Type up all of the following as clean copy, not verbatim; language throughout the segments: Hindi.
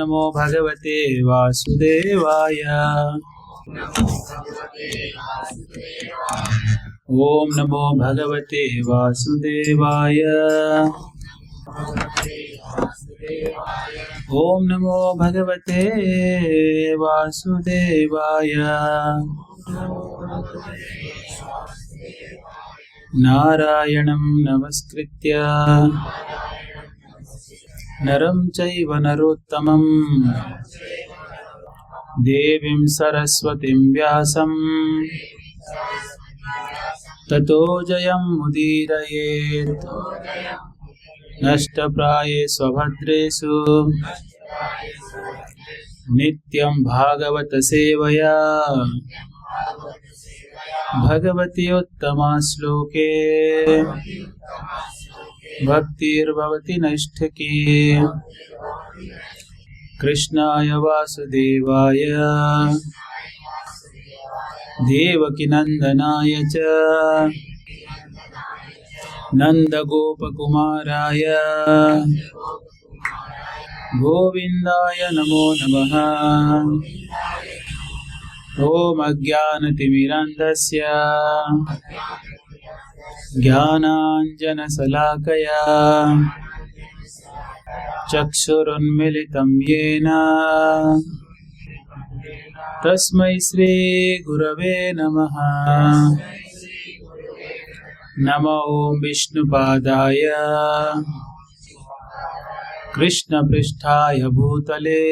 नमो भगवते वासुदेवाय। ओम नमो भगवते वासुदेवाय। ओम नमो भगवते वासुदेवाय। नारायणं नमस्कृत्य नरं चैव नरोत्तमं देवीं सरस्वतीं व्यासं ततो जयमुदीरयेत्। नष्टप्रायेषु भद्रेषु नित्यं भागवत सेवया भगवती उत्तमा श्लोके भक्तिर्भवति नैष्ठिकी। कृष्णाय वासुदेवाय देवकीनन्दनाय च नन्दगोपकुमाराय गोविन्दाय नमो नमः। ॐ अज्ञानतिमिरान्धस्य ज्ञानाञ्जनशलाकया चक्षुरुन्मिलितं येन तस्मै श्रीगुरवे नमः। नमो विष्णुपादाय कृष्णपृष्ठाय भूतले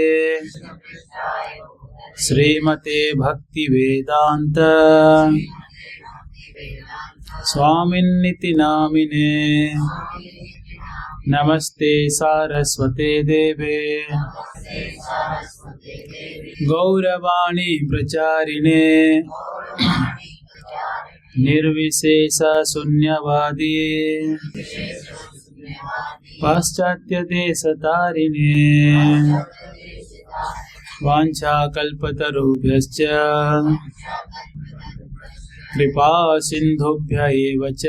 श्रीमते भक्तिवेदान्त स्वामिन्निति नामिने। नमस्ते सारस्वते देवे गौरवाणी प्रचारिणे निर्विशेष शून्यवादी पाश्चात्य देशतारिणे। वाञ्छाकल्पतरुभ्यश्च कृपा सिन्धुभ्य एव च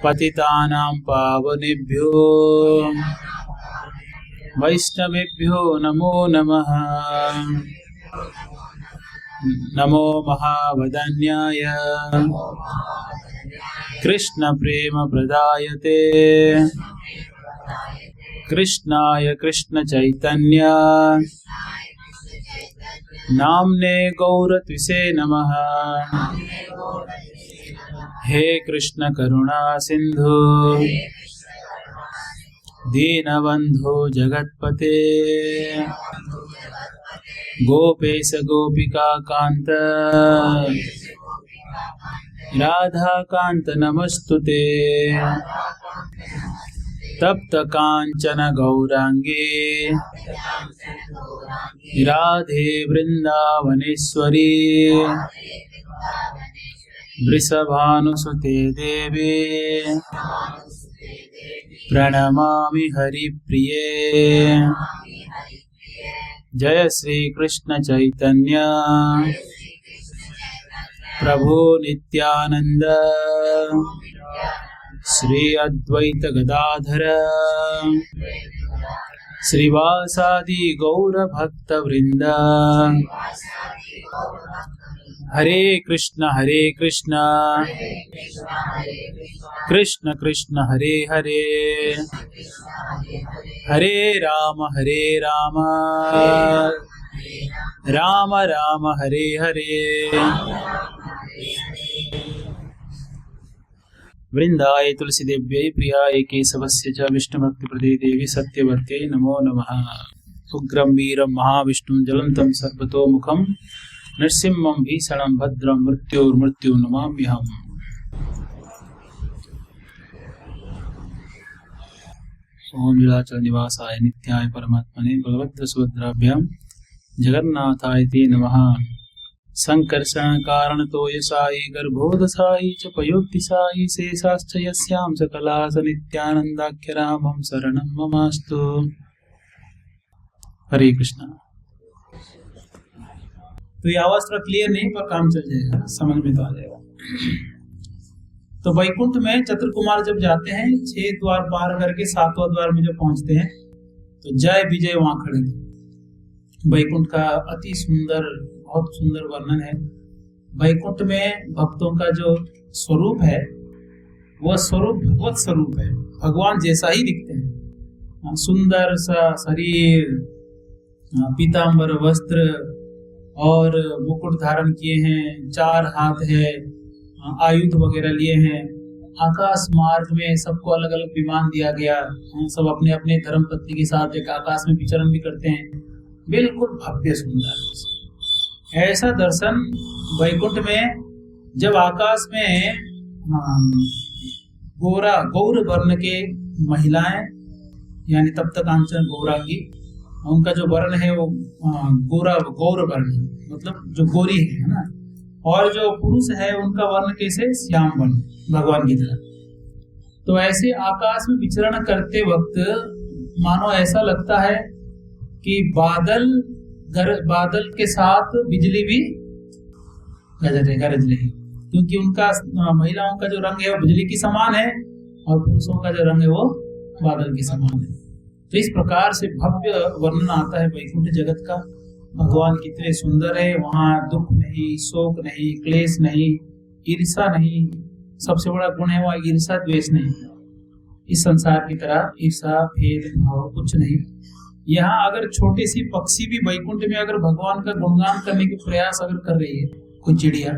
पतितानां पावनेभ्यो वैष्णवेभ्यो नमो नमः। नमो महावदन्याय कृष्ण प्रेम प्रदायते कृष्णाय कृष्ण चैतन्य नाम्ने गौरत्विषे नमः। हे कृष्ण करुणा सिंधु दीनबंधु जगत्पते गोपेश गोपिका कांत राधा कांत नमस्तुते। तप्त कांचन गौरांगे राधे वृंदावनेश्वरी वृषभानुसुते देवी प्रणमामि हरिप्रिये। जय श्री कृष्ण चैतन्य प्रभु नित्यानंद श्री अद्वैत गदाधर श्रीवासादि गौर भक्त वृंद। हरे कृष्ण कृष्ण कृष्ण हरे हरे हरे राम राम राम हरे हरे। वृंदाय तुलसी देव्यै प्रियाय केशवस्य च विष्णुभक्तिप्रदे देवी सत्यवत्यै नमो नमः। उग्रं वीरं महाविष्णुं ज्वलन्तं सर्वतोमुखं नृसिंहं भीषणं भद्रं मृत्युर्मृत्युं नमाम्यहम्। ओम लीलाचल निवासाय नित्याय परमात्मने बलभद्र सुभद्राभ्यां जगन्नाथाय ते नमः। संकर्षण कारण तोयसाई गर्भोदसाई च पयोक्तिसाई शेषाश्च यस्यां सकलास नित्यानंदाख्य रामं शरणं ममास्तु। हरे कृष्णा। तो ये आवाज थोड़ा क्लियर नहीं पर काम चल जाएगा, समझ में तो आ जाएगा। तो वैकुंठ में चतुर कुमार जब जाते हैं 6 द्वार पार करके 7वां द्वार में जब पहुंचते हैं तो जय विजय वहां खड़े थे। वैकुंठ का अति सुंदर, बहुत सुंदर वर्णन है। वैकुंठ में भक्तों का जो स्वरूप है वह स्वरूप भगवत स्वरूप है, भगवान जैसा ही दिखते हैं। सुंदर सा शरीर, पीतांबर वस्त्र और मुकुट धारण किए हैं, 4 हाथ है, आयुध वगैरह लिए हैं। आकाश मार्ग में सबको अलग अलग विमान दिया गया, सब अपने अपने धर्म पत्नी के साथ एक आकाश में विचरण भी करते हैं। बिल्कुल भव्य सुंदर ऐसा दर्शन वैकुंठ में। जब आकाश में गौर वर्ण के महिलाएं, यानी तब तक आंचल गौरांगी, उनका जो वर्ण है वो गौर वर्ण, मतलब जो गोरी है ना, और जो पुरुष है उनका वर्ण कैसे, श्याम वर्ण, भगवान की तरह। तो ऐसे आकाश में विचरण करते वक्त मानो ऐसा लगता है कि बादल के साथ बिजली भी गरज रही, क्योंकि उनका महिलाओं का जो रंग है वो बिजली की समान है और पुरुषों का जो रंग है वो बादल के समान है। तो इस प्रकार से भव्य वर्णन आता है वैकुंठ जगत का। भगवान कितने सुंदर है, वहाँ दुख नहीं, शोक नहीं, क्लेश नहीं, ईर्षा नहीं। सबसे बड़ा गुण है वहाँ ईर्षा द्वेष नहीं। इस संसार की तरह ईर्षा भेद भाव कुछ नहीं। यहाँ अगर छोटी सी पक्षी भी वैकुंठ में अगर भगवान का गुणगान करने के प्रयास अगर कर रही है, कोई चिड़िया,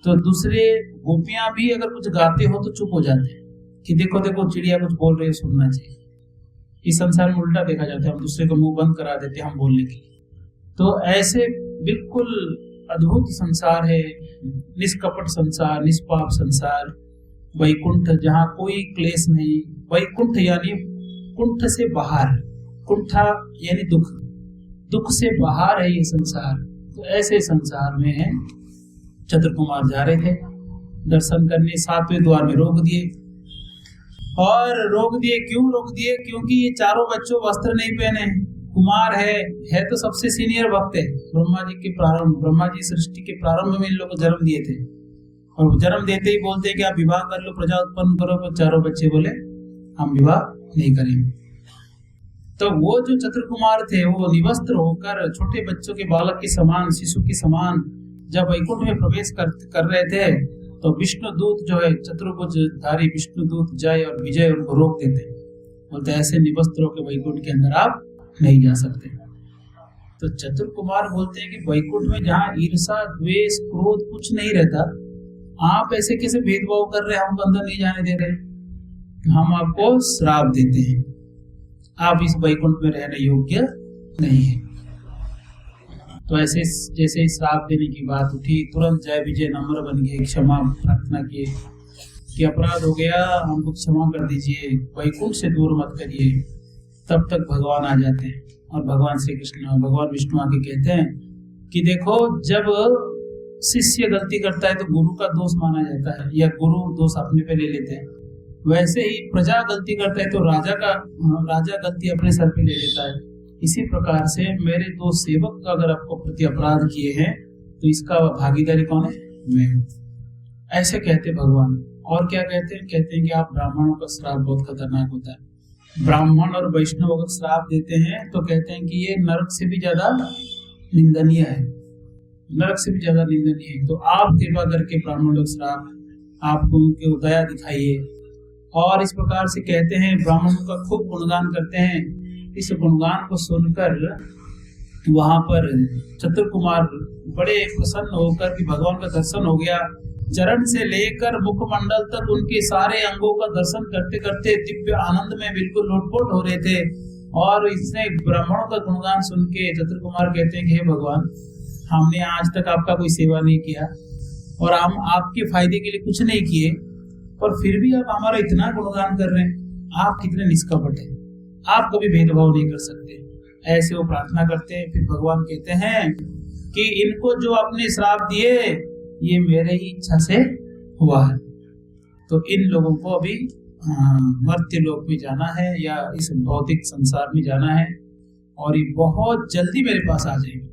तो दूसरे गोपियां भी अगर कुछ गाते हो तो चुप हो जाते हैं कि देखो देखो चिड़िया कुछ बोल रही है, सुनना चाहिए। इस संसार में उल्टा देखा जाता है, हम दूसरे को मुंह बंद करा देते हैं हम बोलने के लिए। तो ऐसे बिल्कुल अद्भुत संसार है, निष्कपट संसार, निष्पाप संसार वैकुंठ, जहाँ कोई क्लेश नहीं। वैकुंठ यानी कुंठ से बाहर, कुंठा यानी दुख, दुख से बाहर है ये संसार। तो ऐसे संसार में चतुरकुमार जा रहे थे दर्शन करने, 7वें द्वार में रोक दिए। और रोक दिए, क्यों रोक दिए? क्योंकि ये चारों बच्चों वस्त्र नहीं पहने, कुमार है तो सबसे सीनियर भक्त है। ब्रह्मा जी सृष्टि के प्रारंभ में इन लोगों को जन्म दिए थे, और जन्म देते ही बोलते हैं कि आप विवाह कर लो, प्रजा उत्पन्न करो। तो चारों बच्चे बोले हम विवाह नहीं करेंगे। तो वो जो चतुरकुमार थे वो निवस्त्र होकर छोटे बच्चों के बालक के समान, शिशु के समान जब वैकुंठ में प्रवेश कर रहे थे, तो विष्णु दूत जो है, चतुर्भुजधारी विष्णु दूत जय और विजय उनको रोक देते, बोलते ऐसे निवस्त्र होकर वैकुंठ के अंदर आप नहीं जा सकते। तो चतुरकुमार बोलते हैं कि वैकुंठ में जहाँ ईर्षा द्वेष क्रोध कुछ नहीं रहता, आप ऐसे कैसे भेदभाव कर रहे हैं, हमको अंदर नहीं जाने दे रहे, हम आपको श्राप देते हैं, आप इस वैकुंठ में रहने योग्य नहीं है। तो ऐसे जैसे श्राप देने की बात उठी, तुरंत जय विजय नम्र बन गए, क्षमा प्रार्थना किए कि अपराध हो गया, हमको क्षमा कर दीजिए, वैकुंठ से दूर मत करिए। तब तक भगवान आ जाते हैं और भगवान श्री कृष्ण, भगवान विष्णु आके कहते हैं कि देखो, जब शिष्य गलती करता है तो गुरु का दोष माना जाता है, या गुरु दोष अपने पे ले लेते हैं। वैसे ही प्रजा गलती करता है तो राजा गलती अपने सर पे ले लेता है। इसी प्रकार से मेरे 2 सेवक अगर आपको प्रति अपराध किए हैं तो इसका भागीदारी कौन है? मैं हूँ। ऐसे कहते भगवान। और क्या कहते हैं? कहते हैं कि आप ब्राह्मणों का श्राप बहुत खतरनाक होता है। ब्राह्मण और वैष्णव अगर श्राप देते हैं तो कहते हैं कि ये नरक से भी ज्यादा निंदनीय है, नरक से भी ज्यादा निंदनीय है। तो आप कृपा करके ब्राह्मण लोग श्राप, आपको उनके दया दिखाइए। और इस प्रकार से कहते हैं, ब्राह्मणों का खूब गुणगान करते हैं। इस गुणगान को सुनकर वहां पर चतुरकुमार बड़े प्रसन्न होकर कि भगवान का दर्शन हो गया। चरण से लेकर मुखमंडल तक उनके सारे अंगों का दर्शन करते करते दिव्य आनंद में बिल्कुल लोटपोट हो रहे थे। और इसने ब्राह्मणों का गुणगान सुन के चतुरकुमार कहते हैं कि हे भगवान, हमने आज तक आपका कोई सेवा नहीं किया और हम आपके फायदे के लिए कुछ नहीं किए, और फिर भी आप हमारा इतना गुणगान कर रहे हैं। आप कितने निष्कपट हैं, आप कभी भेदभाव नहीं कर सकते। ऐसे वो प्रार्थना करते हैं। फिर भगवान कहते हैं कि इनको जो आपने श्राप दिए ये मेरे ही इच्छा से हुआ है, तो इन लोगों को अभी मर्त्य लोक में जाना है या इस भौतिक संसार में जाना है, और ये बहुत जल्दी मेरे पास आ जाएंगे।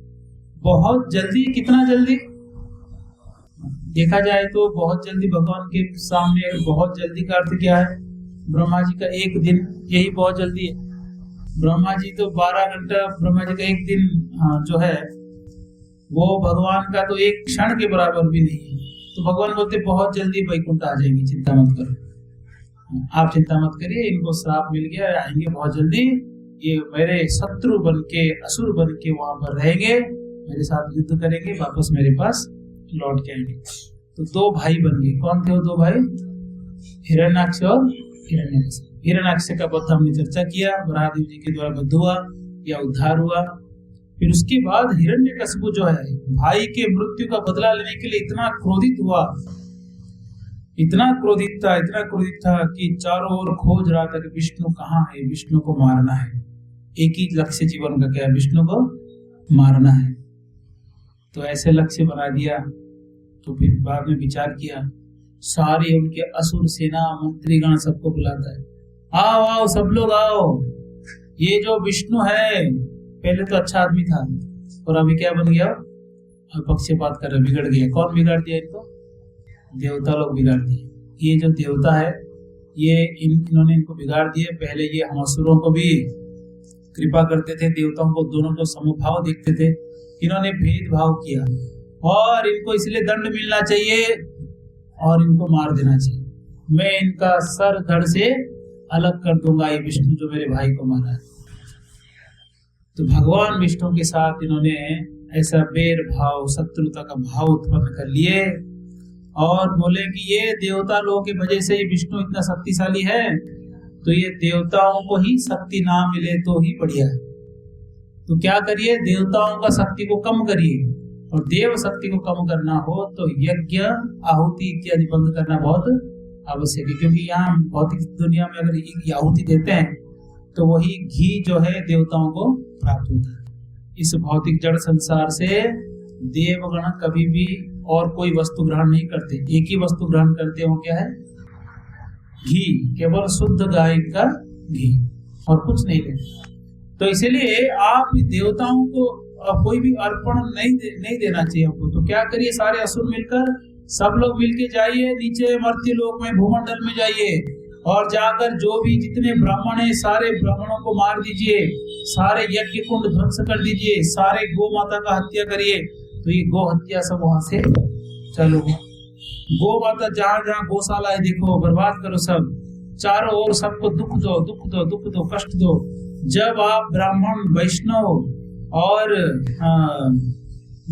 बहुत जल्दी, कितना जल्दी देखा जाए तो बहुत जल्दी भगवान के सामने। बहुत जल्दी का अर्थ क्या है? ब्रह्मा जी का एक दिन, यही बहुत जल्दी है। ब्रह्मा जी तो 12 घंटा, ब्रह्मा जी का एक दिन जो है वो भगवान का तो एक क्षण के बराबर भी नहीं है। तो भगवान बोलते बहुत जल्दी वैकुंठ आ जाएंगे, चिंता मत करो, आप चिंता मत करिए, इनको श्राप मिल गया, आएंगे बहुत जल्दी, ये मेरे शत्रु बन के, असुर बन के वहां पर रहेंगे, मेरे साथ युद्ध करेंगे, वापस मेरे पास लौट के आएंगे। तो 2 भाई बन गए। कौन थे वो 2 भाई? हिरण्याक्ष और हिरण्यकशिपु। हिरण्याक्ष का वध हमने चर्चा किया, ब्रह्मदेव जी के द्वारा वध हुआ या उद्धार हुआ। फिर उसके बाद हिरण्यकशिपु जो है भाई के मृत्यु का बदला लेने के लिए इतना क्रोधित हुआ, इतना क्रोधित था कि चारों ओर खोज रहा था कि विष्णु कहाँ है, विष्णु को मारना है। एक ही लक्ष्य जीवन का क्या है? विष्णु को मारना है। तो ऐसे लक्ष्य बना दिया। तो फिर बाद में विचार किया, सारे उनके असुर सेना मंत्रीगण सबको बुलाता है, आओ आओ सब लोग आओ, ये जो विष्णु है पहले तो अच्छा आदमी था और अभी क्या बन गया? पक्षपात कर रहा, बिगड़ गया। कौन बिगाड़ दिया इनको? देवता लोग बिगाड़ दिए। ये जो देवता है ये इन्होंने इनको बिगाड़ दिए। पहले ये हम असुरों को भी कृपा करते थे, देवताओं को दोनों को समभाव देखते थे, इन्होंने भेदभाव किया और इनको इसलिए दंड मिलना चाहिए और इनको मार देना चाहिए। मैं इनका सर धड़ से अलग कर दूंगा, ये विष्णु जो मेरे भाई को मारा है। तो भगवान विष्णु के साथ इन्होंने ऐसा बैर भाव, शत्रुता का भाव उत्पन्न कर लिए और बोले कि ये देवता लोगों की वजह से ये विष्णु इतना शक्तिशाली है, तो ये देवताओं को ही शक्ति ना मिले तो ही बढ़िया है। तो क्या करिए, देवताओं का शक्ति को कम करिए, और देव शक्ति को कम करना हो तो यज्ञ, आहुति इत्यादि बंद करना बहुत आवश्यक है। क्योंकि यहाँ भौतिक दुनिया में अगर आहुति देते हैं तो वही घी जो है देवताओं को प्राप्त होता है। इस भौतिक जड़ संसार से देवगण कभी भी और कोई वस्तु ग्रहण नहीं करते, एक ही वस्तु ग्रहण करते हो, क्या है? घी, केवल शुद्ध गाय का घी और कुछ नहीं लेते। तो इसीलिए आप देवताओं को कोई भी अर्पण नहीं देना चाहिए हमको। तो क्या करिए, सारे असुर मिलकर, सब लोग मिलके जाइए नीचे मर्त्य लोक में, भूमंडल में जाइए और जाकर जो भी जितने ब्राह्मण हैं सारे ब्राह्मणों को मार दीजिए, सारे यज्ञ कुंड ध्वंस कर दीजिए, सारे गौ माता का हत्या करिए। तो ये गौ हत्या सब वहां से चलो, गौ माता जहाँ जहाँ गौशाला है देखो बर्बाद करो सब, चारों ओर सबको दुख दो, दुख दो, दुख दो, कष्ट दो। जब आप ब्राह्मण, वैष्णव और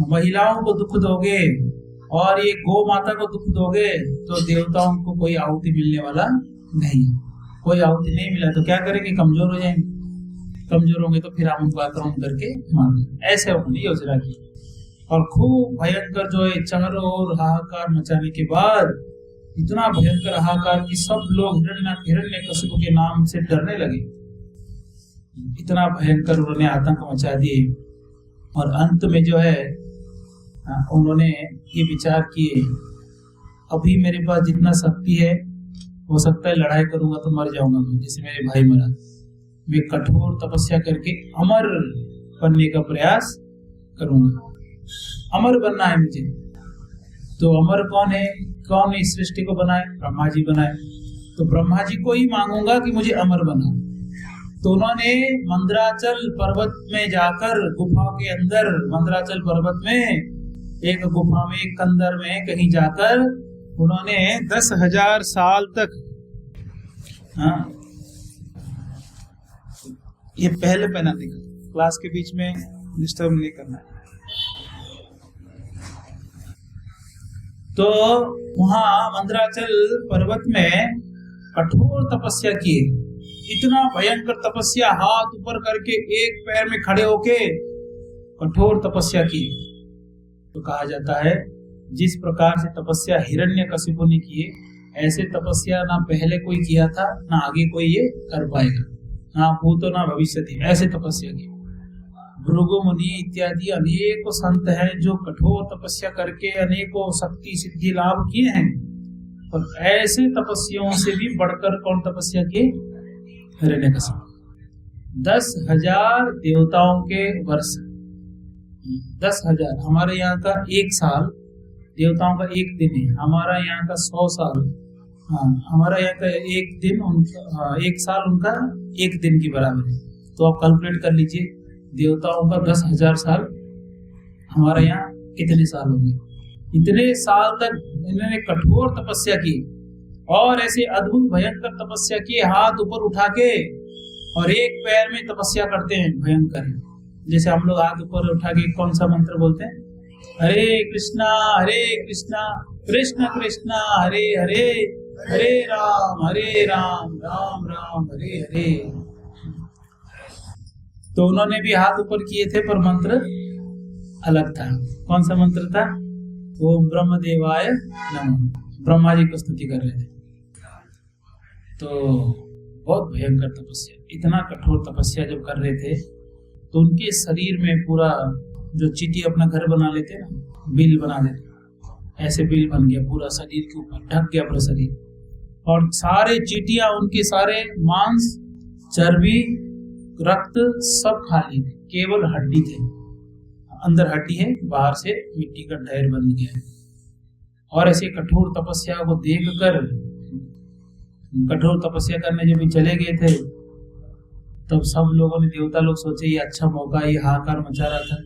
महिलाओं को दुख दोगे और ये गौ माता को दुख दोगे तो देवताओं को कोई आहुति मिलने वाला नहीं। कोई आहुति नहीं मिला तो क्या करेंगे? कमजोर हो जाएंगे। कमजोर होंगे तो फिर हम उनको आक्रमण करके मार देंगे। ऐसे उन्होंने योजना की और खूब भयंकर जो है चारों ओर हाहाकार मचाने के बाद इतना भयंकर हाहाकार कि सब लोग हिरण्यकशिपु के नाम से डरने लगे। इतना भयंकर उन्होंने आतंक मचा दिए और अंत में जो है उन्होंने ये विचार किए, अभी मेरे पास जितना शक्ति है हो सकता है लड़ाई करूंगा तो मर जाऊंगा मैं, जैसे मेरे भाई मरा। मैं कठोर तपस्या करके अमर बनने का प्रयास करूंगा। अमर बनना है मुझे। तो अमर कौन है? कौन इस सृष्टि को बनाए? ब्रह्मा जी बनाए। तो ब्रह्मा जी को ही मांगूंगा कि मुझे अमर बना। तो उन्होंने मंदराचल पर्वत में जाकर, गुफा के अंदर मंदराचल पर्वत में एक गुफा में, एक कंदर में कहीं जाकर उन्होंने 10,000 साल तक, ये पहले पहना देखा, क्लास के बीच में डिस्टर्ब नहीं करना। तो वहां मंदराचल पर्वत में कठोर तपस्या किए, इतना भयंकर तपस्या, हाथ ऊपर करके एक पैर में खड़े होके कठोर तपस्या की। तो कहा जाता है जिस प्रकार से तपस्या हिरण्यकशिपु ने की ऐसे तपस्या ना पहले कोई किया था, ना आगे कोई ये कर पाएगा, ना भूतो ना भविष्य थी। ऐसे तपस्या की। भृगु मुनि इत्यादि अनेकों संत हैं जो कठोर तपस्या करके अनेकों शक्ति सिद्धि लाभ किए हैं, और ऐसे तपस्याओं से भी बढ़कर कौन तपस्या किए? हिरण्यकशिपु। 10,000 देवताओं के वर्ष, 10,000। हमारे यहाँ का एक साल देवताओं का एक दिन है, हमारा यहाँ का 100 साल। हाँ, हमारा यहाँ का एक दिन उनका, एक साल उनका एक दिन की बराबर है। तो आप कैलकुलेट कर लीजिए, देवताओं का 10,000 साल, हमारे यहाँ कितने साल होंगे। इतने साल तक इन्होंने कठोर तपस्या की और ऐसे अद्भुत भयंकर तपस्या की, हाथ ऊपर उठा के और एक पैर में तपस्या करते हैं भयंकर। जैसे हम लोग हाथ ऊपर उठा के कौन सा मंत्र बोलते हैं, हरे कृष्णा कृष्ण कृष्णा हरे हरे, हरे राम राम राम हरे हरे। तो उन्होंने भी हाथ ऊपर किए थे, पर मंत्र अलग था। कौन सा मंत्र था? ओम ब्रह्मदेवाय नमः, ब्रह्मा जी को स्तुति कर रहे थे। तो बहुत भयंकर तपस्या, इतना कठोर तपस्या जब कर रहे थे तो उनके शरीर में पूरा, जो चींटी अपना घर बना लेते हैं ना, बिल बना देते, ऐसे बिल बन गया पूरा शरीर के ऊपर, ढक गया पूरा शरीर। और सारे चींटियां उनके सारे मांस, चर्बी, रक्त सब खाली थे, केवल हड्डी थे। अंदर हड्डी है, बाहर से मिट्टी का ढेर बन गया है। और ऐसे कठोर तपस्या को देखकर, कठोर तपस्या करने जब भी चले गए थे, तब सब लोगों ने, देवता लोग सोचे ये अच्छा मौका, ये हाहाकार मचा रहा था,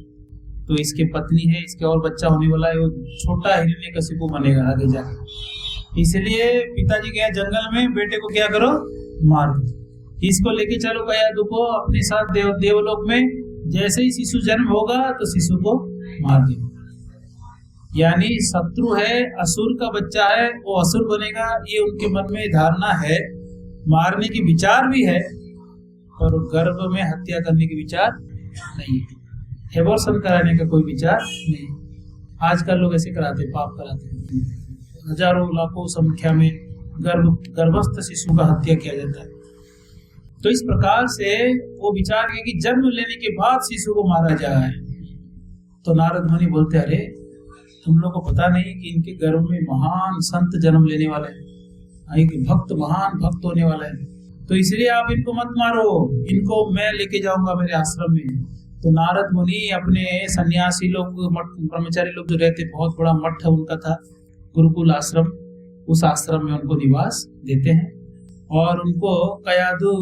तो इसके पत्नी है, इसके और बच्चा होने वाला है, वो छोटा हिरण्यकशिपु बनेगा आगे जाके। इसलिए पिताजी गया जंगल में, बेटे को क्या करो, मार दो, इसको लेके चलो कयाधु को अपने साथ देवलोक में। जैसे ही शिशु जन्म होगा तो शिशु को मार दो। यानी शत्रु है, असुर का बच्चा है, वो असुर बनेगा, ये उनके मन में धारणा है। मारने की विचार भी है, और गर्भ में हत्या करने की विचार नहीं है, एबॉर्शन कराने का कोई विचार नहीं। आजकल लोग ऐसे कराते, पाप कराते हैं, हजारों लाखों संख्या में गर्भस्थ शिशु का हत्या किया जाता है। तो इस प्रकार से वो विचार किया कि जन्म लेने के बाद शिशु को मारा जाए। तो नारद मुनि बोलते, अरे तुम लोग को पता नहीं कि इनके गर्भ में महान संत जन्म लेने वाले हैं, एक भक्त, महान भक्त होने वाला है, तो इसलिए आप इनको मत मारो, इनको मैं लेके जाऊंगा मेरे आश्रम में। तो नारद मुनि अपने सन्यासी लोग, ब्रह्मचारी लोग जो रहते, बहुत बड़ा मठ उनका था, गुरुकुल आश्रम, उस आश्रम में उनको निवास देते हैं और उनको कयाधु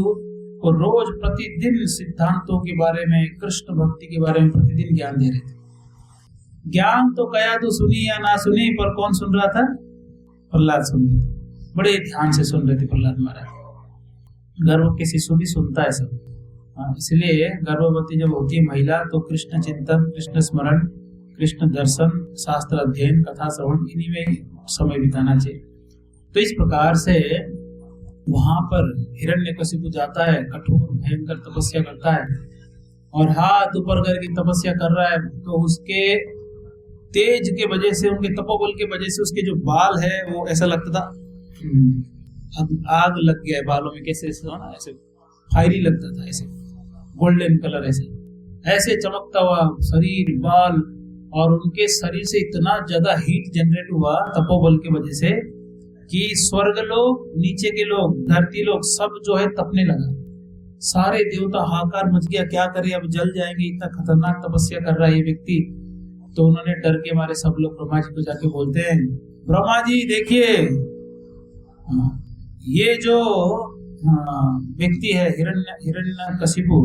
को रोज प्रतिदिन सिद्धांतों के बारे में, कृष्ण भक्ति के बारे में प्रतिदिन ज्ञान दे रहे थे। ज्ञान तो कयाधु सुनी या ना सुनी, पर कौन सुन रहा था? प्रहलाद सुन रहे थे, बड़े ध्यान से सुन रहे थे प्रहलाद महाराज। गर्भ के शिशु भी सुनता है सब, इसलिए गर्भवती जब होती है महिला तो कृष्ण चिंतन, कृष्ण स्मरण, कृष्ण दर्शन, शास्त्र अध्ययन, कथा श्रवण, इन्हीं में समय बिताना चाहिए। तो इस प्रकार से वहां पर हिरण्यकशिपु जाता है, कठोर भयंकर तपस्या करता है और हाथ ऊपर करके तपस्या कर रहा है। तो उसके तेज के वजह से, उनके तपोबल के वजह से उसके जो बाल है वो ऐसा लगता था आग लग गया है बालों में, कैसे ऐसे फायरी लगता था, ऐसे गोल्डन कलर, ऐसे चमकता हुआ शरीर, बाल। और उनके शरीर से इतना ज्यादा हीट जनरेट हुआ तपोबल के वजह से कि स्वर्ग लोग, नीचे के लोग, धरती लोग सब जो है तपने लगा। सारे देवता हाहाकार मच गया, क्या करे, अब जल जाएंगे, इतना खतरनाक तपस्या कर रहा है ये व्यक्ति। तो उन्होंने डर के मारे सब लोग ब्रह्मा जी को जाके बोलते हैं, ब्रह्मा जी देखिए, ये जो व्यक्ति है हिरण्यकशिपु,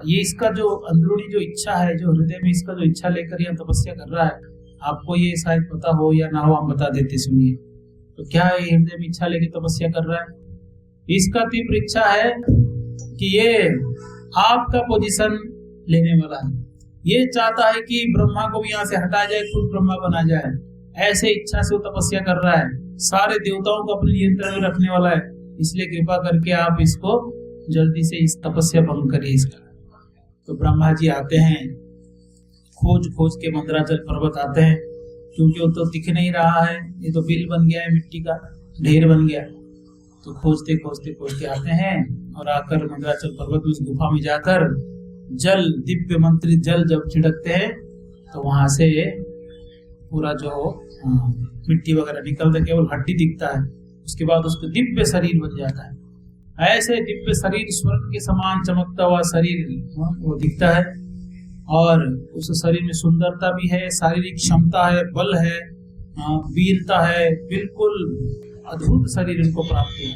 ये इसका जो अंदरूनी जो इच्छा है, जो हृदय में इसका जो इच्छा लेकर यह तपस्या कर रहा है, आपको ये शायद पता हो या ना हो, हम बता देते, सुनिए। तो क्या है, हृदय में इच्छा लेकर तपस्या कर रहा है? इसका तीव्र इच्छा है कि ये आपका पोजीशन लेने वाला है, ये चाहता है कि ब्रह्मा को भी यहाँ से हटा जाए, खुद ब्रह्मा बना जाए, ऐसे इच्छा से वो तपस्या कर रहा है, सारे देवताओं को अपने नियंत्रण में रखने वाला है। इसलिए कृपा करके आप इसको जल्दी से इस तपस्या भंग करिए इसका। तो ब्रह्मा जी आते हैं, खोज खोज के मंदराचल पर्वत आते हैं, क्योंकि वो तो दिख नहीं रहा है, ये तो बिल बन गया है, मिट्टी का ढेर बन गया। तो खोजते खोजते खोजते आते हैं और आकर मंदराचल पर्वत में, उस गुफा में जाकर जल, दिव्य मंत्रित जल जब छिड़कते हैं तो वहां से पूरा जो मिट्टी वगैरह निकलता, केवल हड्डी दिखता है। उसके बाद उसको दिव्य शरीर बन जाता है। ऐसे दिव्य शरीर, स्वर्ग के समान चमकता हुआ शरीर वो दिखता है। और उस शरीर में सुंदरता भी है, शारीरिक क्षमता है, बल है, वीरता है, बिल्कुल अद्भुत शरीर इनको प्राप्त हुआ।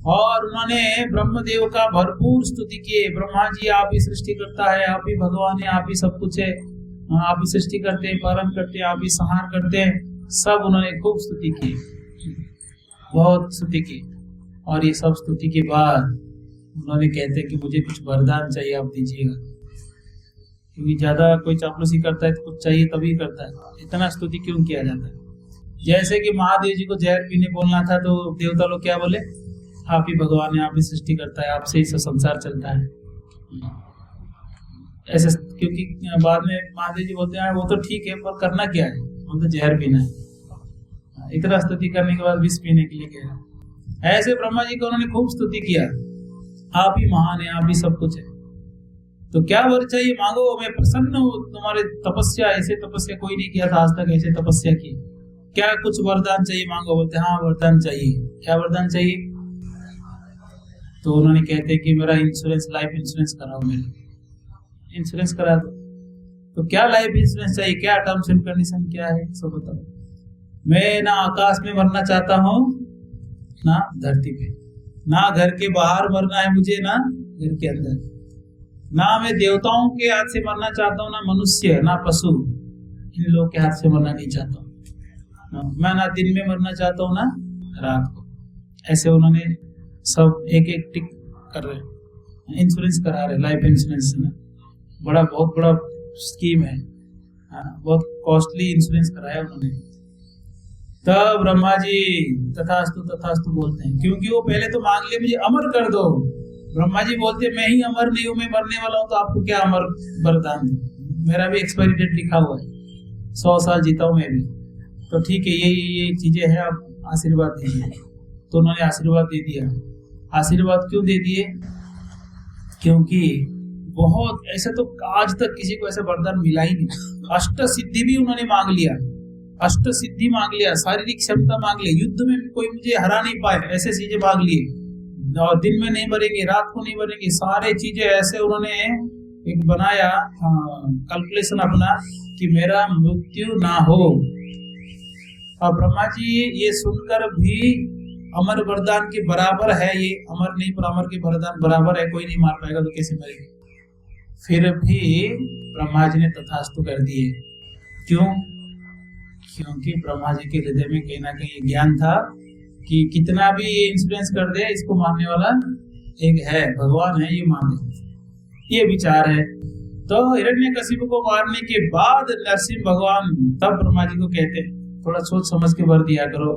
और उन्होंने ब्रह्मदेव का भरपूर स्तुति किए। ब्रह्मा जी आप ही सृष्टि करता है, आप ही भगवान है, आप ही सब कुछ है, आप ही सृष्टि करते हैं, पालन करते हैं, आप ही संहार करते हैं। सब उन्होंने खूब स्तुति की, बहुत स्तुति की। और ये सब स्तुति के बाद उन्होंने कहते हैं कि मुझे कुछ वरदान चाहिए, आप दीजिएगा। क्योंकि ज्यादा कोई चापलूसी करता है तो कुछ चाहिए तभी करता है, इतना स्तुति क्यों किया जाता है। जैसे कि महादेव जी को जहर पीने बोलना था तो देवता लोग क्या बोले, आप ही भगवान है, आप ही सृष्टि करता है, आपसे ही सब संसार चलता है। ऐसे क्योंकि बाद में महादेव जी बोलते हैं वो तो ठीक है पर करना क्या है, वो तो जहर पीना है। इतना स्तुति करने के बाद विष पीने के लिए कह। ऐसे ब्रह्मा जी को उन्होंने खूब स्तुति किया, आप ही महान है, आप ही सब कुछ है। तो क्या वर चाहिए मांगो, मैं प्रसन्न हूँ। तुम्हारे तपस्या, ऐसे तपस्या कोई नहीं किया था आज तक, ऐसे तपस्या की। क्या कुछ वरदान चाहिए मांगो। बोलते हाँ वरदान चाहिए। क्या वरदान चाहिए। तो उन्होंने कहते कि मेरा इंश्योरेंस, लाइफ इंश्योरेंस कराओ, मेरा इंश्योरेंस करा दो। तो क्या लाइफ इंश्योरेंस चाहिए, क्या टर्म्स एंड कंडीशन क्या है, सब बताओ। मैं ना आकाश में मरना चाहता हूँ ना धरती पे, ना घर के बाहर मरना है मुझे, ना घर के अंदर, ना मैं देवताओं के हाथ से मरना चाहता हूँ, ना मनुष्य, ना पशु, इन लोगों के हाथ से मरना नहीं चाहता हूँ। मैं ना दिन में मरना चाहता हूँ ना रात को। ऐसे उन्होंने सब एक एक टिक कर रहे, इंश्योरेंस करा रहे, लाइफ इंश्योरेंस ना बहुत बड़ा स्कीम है, बहुत कॉस्टली इंश्योरेंस कराया उन्होंने। तब ब्रह्मा जी तथास्तु तथास्तु बोलते हैं, क्योंकि वो पहले तो मांग लिए मुझे अमर कर दो। ब्रह्मा जी बोलते मैं ही अमर नहीं हूँ, मैं मरने वाला हूँ, तो आपको क्या अमर वरदान दूं, मेरा भी एक्सपायरी डेट लिखा हुआ है, 100 साल जीता हूँ मैं भी। तो ठीक है, ये चीजें हैं, आप आशीर्वाद दीजिए। तो उन्होंने आशीर्वाद दे दिया। आशीर्वाद क्यों दे दिए, क्योंकि बहुत ऐसे तो आज तक किसी को ऐसा वरदान मिला ही नहीं। अष्ट सिद्धि भी उन्होंने मांग लिया, अष्ट सिद्धि मांग लिया, शारीरिक क्षमता मांग लिया, युद्ध में कोई मुझे हरा नहीं पाए, ऐसे चीजें मांग लिए। और दिन में नहीं मरेंगे, रात को नहीं मरेंगे, सारे चीजें ऐसे उन्होंने एक बनाया कैलकुलेशन अपना कि मेरा मृत्यु ना हो। और ब्रह्मा जी ये सुनकर भी अमर वरदान के बराबर है, ये अमर नहीं पर अमर के वरदान बराबर है, कोई नहीं मार पाएगा तो कैसे मरेंगे। फिर भी ब्रह्मा जी ने तथास्तु कर दिए। क्यों, क्योंकि ब्रह्मा जी के हृदय में कहीं ना कहीं ज्ञान था कि कितना भी ये इंश्योरेंस कर दे, इसको मानने वाला एक है, भगवान है, ये मान दे, ये विचार है। तो हिरण्यकशिपु को मारने के बाद नरसिंह भगवान तब ब्रह्मा जी को कहते थोड़ा सोच समझ के वर दिया करो,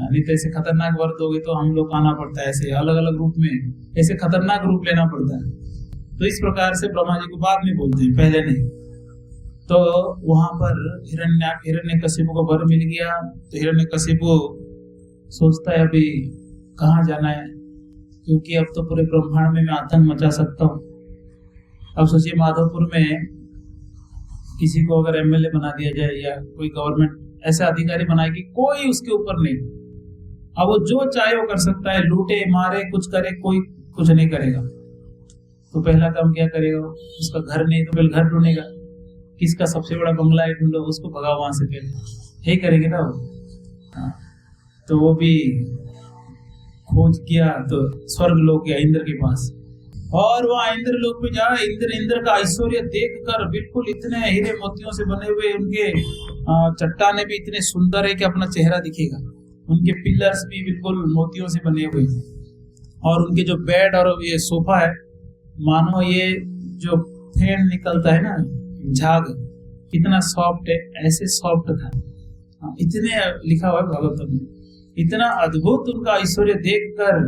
नहीं तो ऐसे खतरनाक वर दोगे तो हम लोग आना पड़ता है, ऐसे अलग अलग रूप में, ऐसे खतरनाक रूप लेना पड़ता है। तो इस प्रकार से ब्रह्मा जी को बाद में बोलते हैं, पहले नहीं। तो वहां पर हिरण्यकशिपु को वर मिल गया। तो हिरण्यकशिपु सोचता है अभी कहाँ जाना है, क्योंकि अब तो पूरे ब्रह्मांड में मैं आतंक मचा सकता हूँ। अब सोचिए माधोपुर में किसी को अगर एमएलए बना दिया जाए या कोई गवर्नमेंट ऐसे अधिकारी बनाएगी, कोई उसके ऊपर नहीं, अब वो जो चाहे वो कर सकता है, लूटे मारे कुछ करे, कोई कुछ नहीं करेगा। तो पहला काम क्या करेगा, उसका घर नहीं तो पहले घर ढूंढेगा, किसका सबसे बड़ा बंगला है ढूंढो, उसको भगाओ वहां से, पहले यही करेंगे ना वो। तो वो भी खोज किया तो स्वर्ग लोक गया, इंद्र के पास, और वहाँ इंद्र लोक में जा, इंद्र का ऐश्वर्य देखकर बिल्कुल इतने हीरे मोतियों से बने हुए उनके चट्टाने भी इतने सुंदर है कि अपना चेहरा दिखेगा, उनके पिलर्स भी बिल्कुल मोतियों से बने हुए हैं, और उनके जो बेड और ये सोफा है, मानो ये जो फेन निकलता है ना, झाग, कितना सॉफ्ट है, ऐसे सॉफ्ट था। इतने लिखा हुआ है भागवत में, इतना अद्भुत उनका ऐश्वर्य देखकर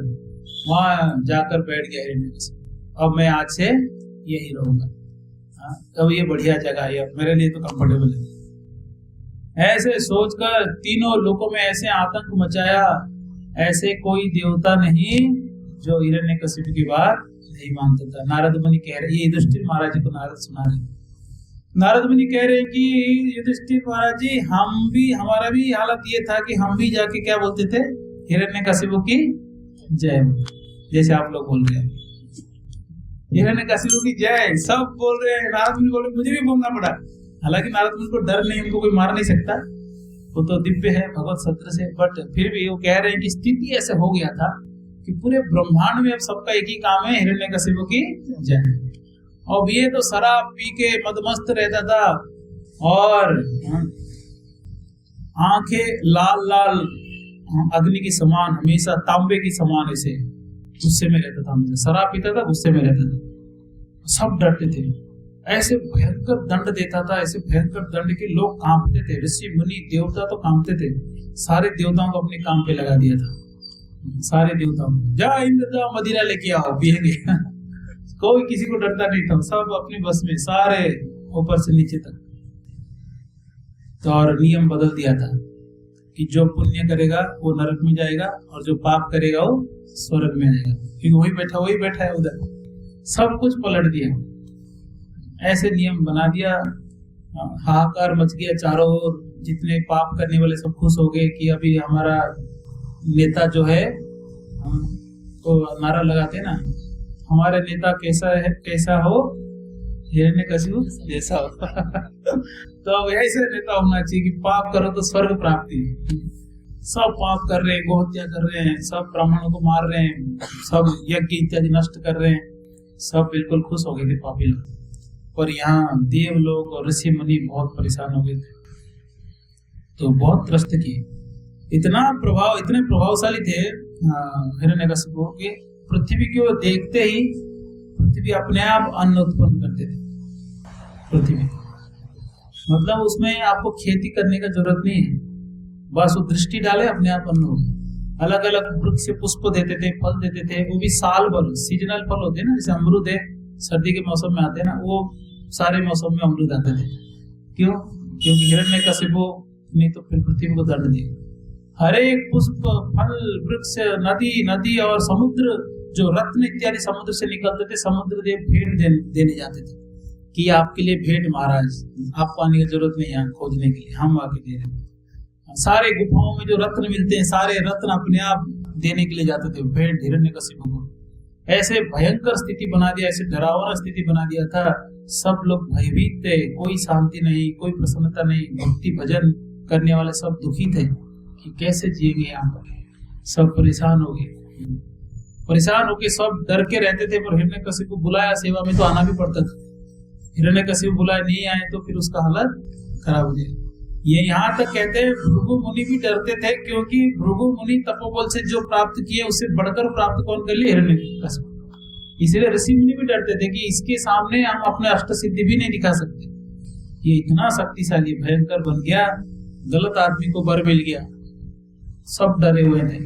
वहां जाकर बैठ गया हिरण्यकशिपु। अब मैं आज से यही रहूंगा, अब ये बढ़िया जगह है, मेरे लिए तो कंफर्टेबल है। ऐसे सोचकर तीनों लोगों में ऐसे आतंक मचाया, ऐसे कोई देवता नहीं जो हिरण्यकशिपु की बात नहीं मानता था। नारद मुनि कह रहे, ये युधिष्ठिर महाराज जी को नारद सुना रहे, नारद मुनि कह रहे कि युधिष्ठिर महाराज जी, हम भी, हमारा भी हालत ये था कि हम भी जाके क्या बोलते थे, हिरण्यकशिपु की जय, जैसे आप लोग बोल रहे हैं हिरण्यकशिपु की जय, सब बोल रहे हैं। नारद मुनि बोल रहे, मुझे भी बोलना पड़ा। हालांकि नारद मुनि को डर नहीं, उनको कोई मार नहीं सकता, वो तो दिव्य है भगवत सत्र से, बट फिर भी वो कह रहे हैं कि स्थिति ऐसे हो गया था कि पूरे ब्रह्मांड में अब सबका एक ही काम है, हिरण्यकशिपु की जय। अब ये तो शराब पी के मदमस्त रहता था और आंखें लाल लाल अग्नि की समान, हमेशा तांबे की समान, ऐसे गुस्से में रहता था, हमेशा शराब पीता था, गुस्से में रहता था, सब डरते थे। ऐसे भयंकर दंड देता था, ऐसे भयंकर दंड के लोग कांपते थे, ऋषि मुनि देवता तो कांपते थे। सारे देवताओं को अपने काम पे लगा दिया था, सारे देवताओं को, जा इंद्र जा मदिरा लेके आओ पिएंगे। कोई किसी को डरता नहीं था, सब अपने बस में, सारे ऊपर से नीचे तक। तो और नियम बदल दिया था कि जो पुण्य करेगा वो नरक में जाएगा और जो पाप करेगा वो स्वर्ग में जाएगा, क्योंकि वही बैठा है उधर। सब कुछ पलट दिया, ऐसे नियम बना दिया। हाहाकार मच गया चारों ओर, जितने पाप करने वाले सब खुश हो गए कि अभी हमारा नेता जो है, तो नारा लगाते ना, हमारे नेता कैसा है, कैसा हो हिरण्यकशिपु जैसा हो। तो अब ऐसे नेता होना चाहिए कि पाप करो तो स्वर्ग प्राप्ति। सब पाप कर रहे हैं, गोहत्या कर रहे हैं, सब ब्राह्मणों को मार रहे हैं, सब यज्ञ इत्यादि नष्ट कर रहे हैं, सब बिल्कुल खुश हो गए थे पापी लोग। पर यहाँ देव लोग और ऋषि मुनि बहुत परेशान हो गए थे, तो बहुत त्रस्त किए। इतने प्रभावशाली थे हिरण्यकशिपु के, पृथ्वी को देखते ही पृथ्वी अपने आप अन्न उत्पन्न करते थे। पृथ्वी मतलब उसमें आपको खेती करने का जरूरत नहीं है, बस वो दृष्टि डाले अपने आप अन्न होगा। अलग अलग वृक्ष से पुष्प देते थे, फल देते थे, वो भी साल भर सीजनल फल होते हैं ना, जैसे अमरूद है सर्दी के मौसम में आते हैं ना, वो सारे मौसम में अमरूद आते थे। क्यों? क्योंकि हिरण्यकशिपु ने तो फिर पृथ्वी को दंड दिया। हर एक पुष्प, फल, वृक्ष, नदी और समुद्र, जो रत्न इत्यादि समुद्र से निकलते थे, समुद्र देव भेंट देने जाते थे कि आपके लिए भेंट महाराज, आपको आने की जरूरत नहीं है खोजने के लिए, हम आके दे रहे हैं। सारे गुफाओं में जो रत्न मिलते हैं, सारे रत्न अपने आप देने के लिए जाते थे भेंट हिरण्यकशिपु को। ऐसे भयंकर स्थिति बना दिया, ऐसे डरावना स्थिति बना दिया था। सब लोग भयभीत थे, कोई शांति नहीं, कोई प्रसन्नता नहीं। भक्ति भजन करने वाले सब दुखी थे कि कैसे जिएंगे यहाँ पर। सब परेशान हो गए, परेशान होके सब डर के रहते थे। पर हिरण्यकशिपु बुलाया सेवा में तो आना भी पड़ता था। हिरण्यकशिपु बुलाया, नहीं आए तो फिर उसका हालत खराब हो जाए। ये यहाँ तक कहते हैं भृगु मुनि भी डरते थे, क्योंकि भृगु मुनि तपोबल से जो प्राप्त किए उससे बढ़कर प्राप्त कौन कर लिए? हिरण्यकशिपु। इसलिए ऋषि मुनि भी डरते थे कि इसके सामने हम अपने अष्ट सिद्धि भी नहीं दिखा सकते। ये इतना शक्तिशाली भयंकर बन गया, गलत आदमी को वर मिल गया, सब डरे हुए थे।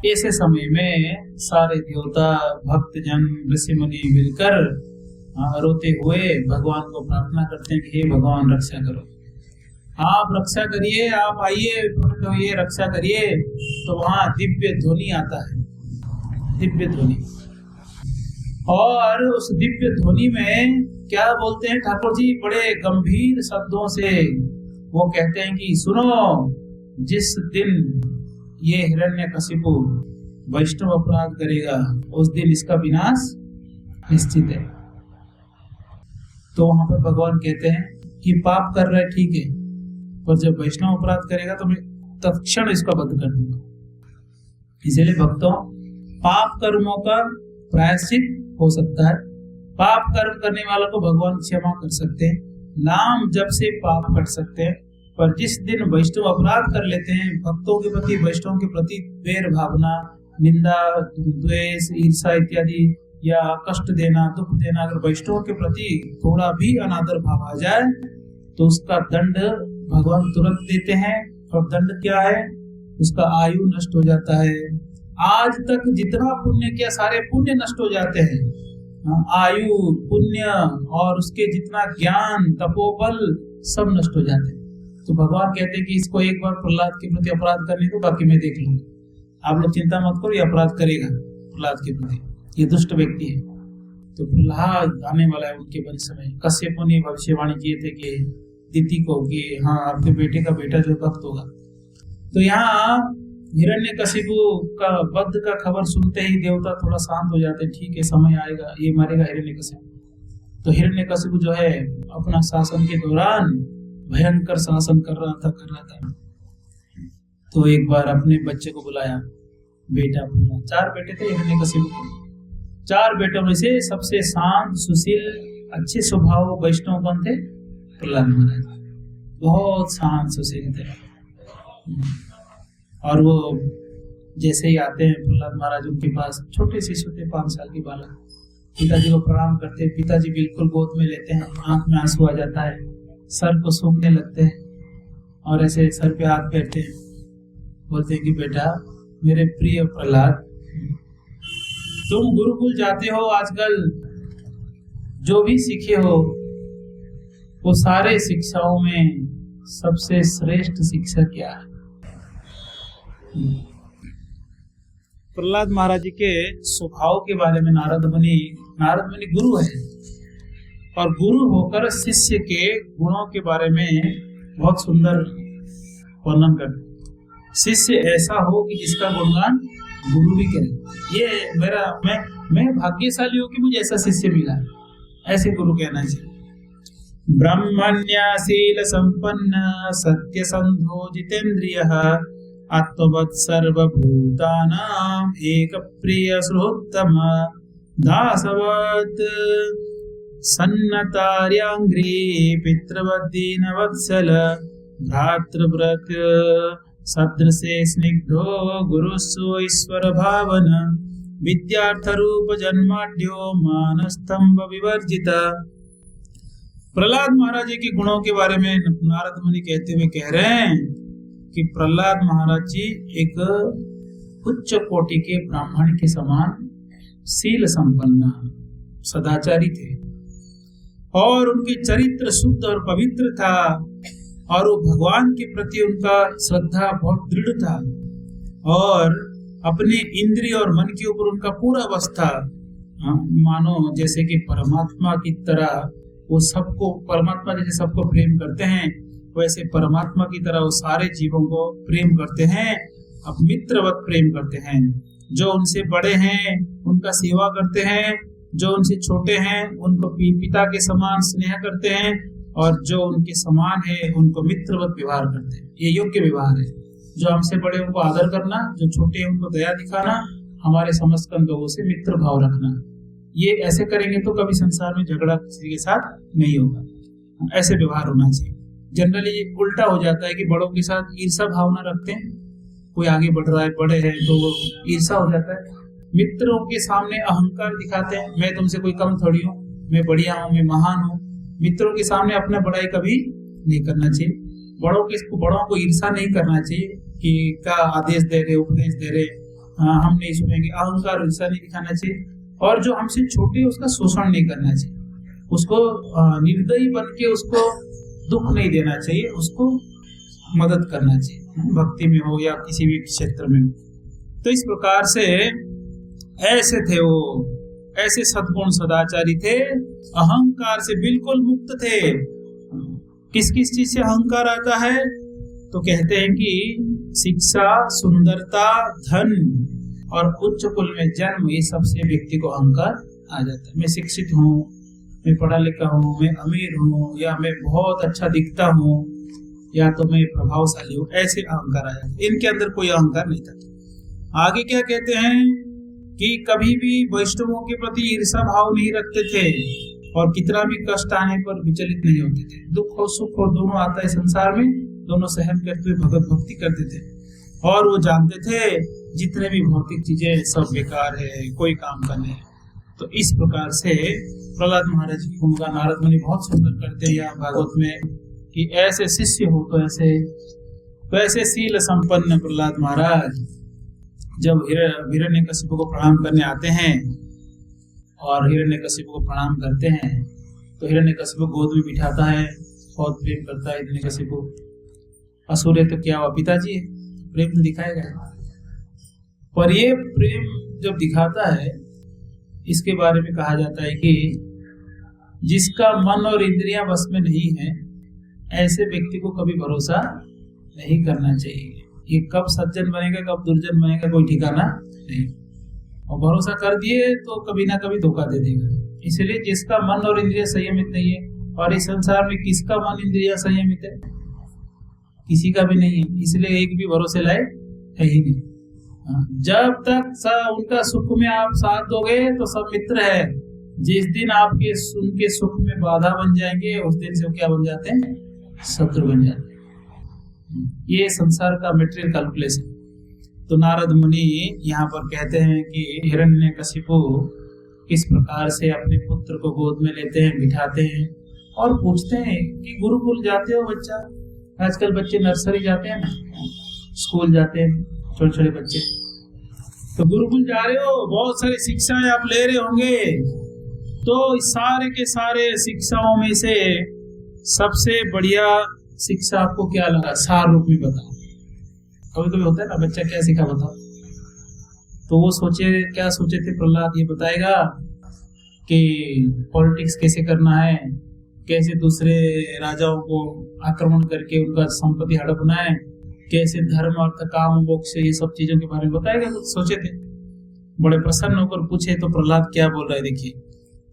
ऐसे समय में सारे देवता, भक्तजन, ऋषि मुनि मिलकर रोते हुए भगवान को प्रार्थना करते हैं कि हे भगवान रक्षा करो, आप रक्षा करिए, आप आइए, प्रकट होइए, रक्षा करिए। तो वहां दिव्य ध्वनि आता है, दिव्य ध्वनि। और उस दिव्य ध्वनि में क्या बोलते हैं ठाकुर जी? बड़े गंभीर शब्दों से वो कहते हैं कि सुनो, जिस दिन ये हिरण्यकशिपु वैष्णव अपराध करेगा उस दिन इसका विनाश निश्चित है। तो वहां पर भगवान कहते हैं कि पाप कर रहा है ठीक है, पर जब वैष्णव अपराध करेगा तो मैं तत्क्षण इसका वध कर दूंगा। इसलिए भक्तों, पाप कर्मों का प्रायश्चित हो सकता है। पाप कर्म करने वालों को भगवान क्षमा कर सकते हैं, नाम जप से पाप कट सकते हैं। पर जिस दिन वैष्णव अपराध कर लेते हैं, भक्तों के प्रति, वैष्णव के प्रति वैर भावना, निंदा, द्वेष, ईर्षा इत्यादि या कष्ट देना, दुख देना, अगर वैष्णव के प्रति थोड़ा भी अनादर भाव आ जाए तो उसका दंड भगवान तुरंत देते हैं। और दंड क्या है? उसका आयु नष्ट हो जाता है। आज तक जितना पुण्य किया सारे पुण्य नष्ट हो जाते हैं, आयु, पुण्य और उसके जितना ज्ञान, तपोबल सब नष्ट हो जाते हैं। तो भगवान कहते हैं कि इसको एक बार प्रहलाद के प्रति अपराध करने को, बाकी मैं देख लूंगा, आप लोग चिंता मत करो, ये अपराध करेगा प्रहलाद के प्रति, ये दुष्ट व्यक्ति है। तो प्रहलाद आने वाला है उनके वंश में। कश्यप ने भविष्यवाणी किए थे कि दिति को कि हाँ आपके बेटे का बेटा जो भक्त होगा। तो यहाँ हिरण्यकशिपु का वध का खबर सुनते ही देवता थोड़ा शांत हो जाते, ठीक है समय आएगा, ये मारेगा हिरण्यकशिपु। तो हिरण्यकशिपु जो है अपना शासन के दौरान भयंकर शासन कर रहा था। तो एक बार अपने बच्चे को बुलाया बेटा प्रहलाद। 4 बेटे थे हिरण्यकशिपु के। 4 बेटों में से सबसे शांत, सुशील, अच्छे स्वभाव वैष्णव कौन थे? प्रहलाद महाराज। बहुत शांत सुशील थे। और वो जैसे ही आते हैं प्रहलाद महाराज उनके पास, छोटे शिशु थे, 5 साल की बालक, पिताजी को प्रणाम करते हैं। पिताजी बिल्कुल गोद में लेते हैं, आंख में आंसू आ जाता है, सर को सूंघने लगते हैं और ऐसे सर पे हाथ फेरते हैं, बोलते हैं कि बेटा मेरे प्रिय प्रहलाद, तुम गुरुकुल जाते हो आजकल, जो भी सीखे हो वो सारे शिक्षाओं में सबसे श्रेष्ठ शिक्षा क्या है? प्रहलाद महाराज जी के स्वभाव के बारे में नारद मुनि गुरु है, और गुरु होकर शिष्य के गुणों के बारे में बहुत सुंदर वर्णन करते। शिष्य ऐसा हो कि जिसका गुणगान गुरु भी करे। ये मैं भाग्यशाली हूं कि मुझे ऐसा शिष्य मिला, ऐसे गुरु कहना चाहिए। ब्रह्मण्यशील संपन्न सत्यसंधो जितेन्द्रियः आत्मवत् सर्वभूतानां एकप्रिय सुहृत्तम दासवत् सन्नतार्याङ्घ्री पितृवत् दीनवत्सल भ्रातृव्रत सदृशे स्निग्धो गुरुस्व ईश्वर भावन विद्यार्थ रूप जन्माढ्यो मानस्तंभ विवर्जित। प्रहलाद महाराज जी के गुणों के बारे में नारद मुनि कहते हुए कह रहे हैं कि प्रहलाद महाराज जी एक उच्च कोटि के ब्राह्मण के समान शील संपन्न सदाचारी थे, और उनके चरित्र शुद्ध और पवित्र था, और वो भगवान के प्रति उनका श्रद्धा बहुत दृढ़ था, और अपने इंद्रिय और मन के ऊपर उनका पूरा बस था। मानो जैसे कि परमात्मा की तरह वो सबको, परमात्मा जैसे सबको प्रेम करते हैं, वैसे परमात्मा की तरह वो सारे जीवों को प्रेम करते हैं, अब मित्रवत प्रेम करते हैं। जो उनसे बड़े हैं उनका सेवा करते हैं, जो उनसे छोटे हैं उनको पिता के समान स्नेह करते हैं, और जो उनके समान है उनको मित्रवत व्यवहार करते हैं। ये योग्य व्यवहार है। जो हमसे बड़े उनको आदर करना, जो छोटे हैं उनको दया दिखाना, हमारे समस्त लोगों से मित्र भाव रखना। ये ऐसे करेंगे तो कभी संसार में झगड़ा किसी के साथ नहीं होगा। ऐसे व्यवहार होना चाहिए। जनरली उल्टा हो जाता है कि बड़ों के साथ ईर्षा भावना रखते हैं, कोई आगे बढ़ रहा है, बड़े हैं तो वो ईर्षा हो जाता है। मित्रों के सामने अहंकार दिखाते हैं, मैं तुमसे कोई कम थोड़ी हूँ, मैं बढ़िया हूँ, मैं महान हूँ। मित्रों के सामने अपना बड़ाई कभी नहीं करना चाहिए। बड़ों को ईर्षा नहीं करना चाहिए कि क्या आदेश दे रहे, उपदेश दे रहे, हम नहीं सुनेंगे। अहंकार ईर्षा नहीं दिखाना चाहिए। और जो हमसे छोटे है उसका शोषण नहीं करना चाहिए, उसको निर्दयी बन के उसको दुख नहीं देना चाहिए, उसको मदद करना चाहिए, भक्ति में हो या किसी भी क्षेत्र में हो। तो इस प्रकार से ऐसे थे वो, ऐसे सद्गुण सदाचारी थे, अहंकार से बिल्कुल मुक्त थे। किस किस चीज से अहंकार आता है? तो कहते हैं कि शिक्षा, सुंदरता, धन और उच्च कुल में जन्म, ये सबसे व्यक्ति को अहंकार आ जाता है। मैं शिक्षित हूँ, मैं पढ़ा लिखा हूँ, मैं अमीर हूँ, या मैं बहुत अच्छा दिखता हूँ, या तो मैं प्रभावशाली हूँ, ऐसे अहंकार आ जाता है। इनके अंदर कोई अहंकार नहीं था। आगे क्या कहते हैं कि कभी भी वैष्णवों के प्रति ईर्षा भाव नहीं रखते थे, और कितना भी कष्ट आने पर विचलित नहीं होते थे। दुख और सुख और दोनों आता है संसार में, दोनों सहन करते हुए भगवत भक्ति करते थे। और वो जानते थे जितने भी भौतिक चीजें सब बेकार है, कोई काम का नहीं। तो इस प्रकार से प्रहलाद महाराज की भूमिका नारद मुनि बहुत सुंदर करते हैं यहाँ भागवत में, कि ऐसे शिष्य हो तो ऐसे शील संपन्न प्रहलाद महाराज जब हिरण्यकशिपु को प्रणाम करने आते हैं और हिरण्यकशिपु को प्रणाम करते हैं, तो हिरण्यकशिपु गोद में बिठाता है, बहुत प्रेम करता है हिरण्यकशिपु। असुर है तो क्या हुआ, पिताजी है, प्रेम तो दिखाएगा। पर ये प्रेम जब दिखाता है, इसके बारे में कहा जाता है कि जिसका मन और इंद्रियां बस में नहीं है, ऐसे व्यक्ति को कभी भरोसा नहीं करना चाहिए। ये कब सज्जन बनेगा, कब दुर्जन बनेगा, कोई ठिकाना नहीं। और भरोसा कर दिए तो कभी ना कभी धोखा दे देगा। इसलिए जिसका मन और इंद्रिय संयमित नहीं है, और इस संसार में किसका मन इंद्रिय संयमित है? किसी का भी नहीं है। इसलिए एक भी भरोसे लायक है ही नहीं। जब तक उनका सुख में आप साथ दोगे तो सब मित्र है। जिस दिन आपके उनके सुख में बाधा बन जाएंगे उस दिन से क्या बन जाते हैं? शत्रु बन जाते हैं। ये संसार का मेटेरियल कैलकुलेशन। तो नारद मुनि यहाँ पर कहते हैं कि हिरण्यकशिपु किस प्रकार से अपने पुत्र को गोद में लेते हैं, बिठाते हैं और पूछते हैं कि गुरुकुल जाते हो बच्चा? आजकल बच्चे नर्सरी जाते हैं ना, स्कूल जाते हैं छोटे छोटे बच्चे। तो गुरुकुल जा रहे हो, बहुत सारी शिक्षाएं आप ले रहे होंगे। तो इस सारे के सारे शिक्षाओं में से सबसे बढ़िया शिक्षा आपको क्या लगा? सार रूप में बताओ। कभी कभी होता है ना, बच्चा क्या सीखा बताओ। तो वो क्या सोचे थे प्रहलाद? ये बताएगा कि पॉलिटिक्स कैसे करना है, कैसे दूसरे राजाओं को आक्रमण करके उनका संपत्ति हड़पना है, कैसे धर्म अर्थ काम मोक्ष ये सब चीजों के बारे में बताएगा। कुछ सोचे थे। बड़े प्रसन्न होकर पूछे तो प्रहलाद क्या बोल रहा है, देखिए।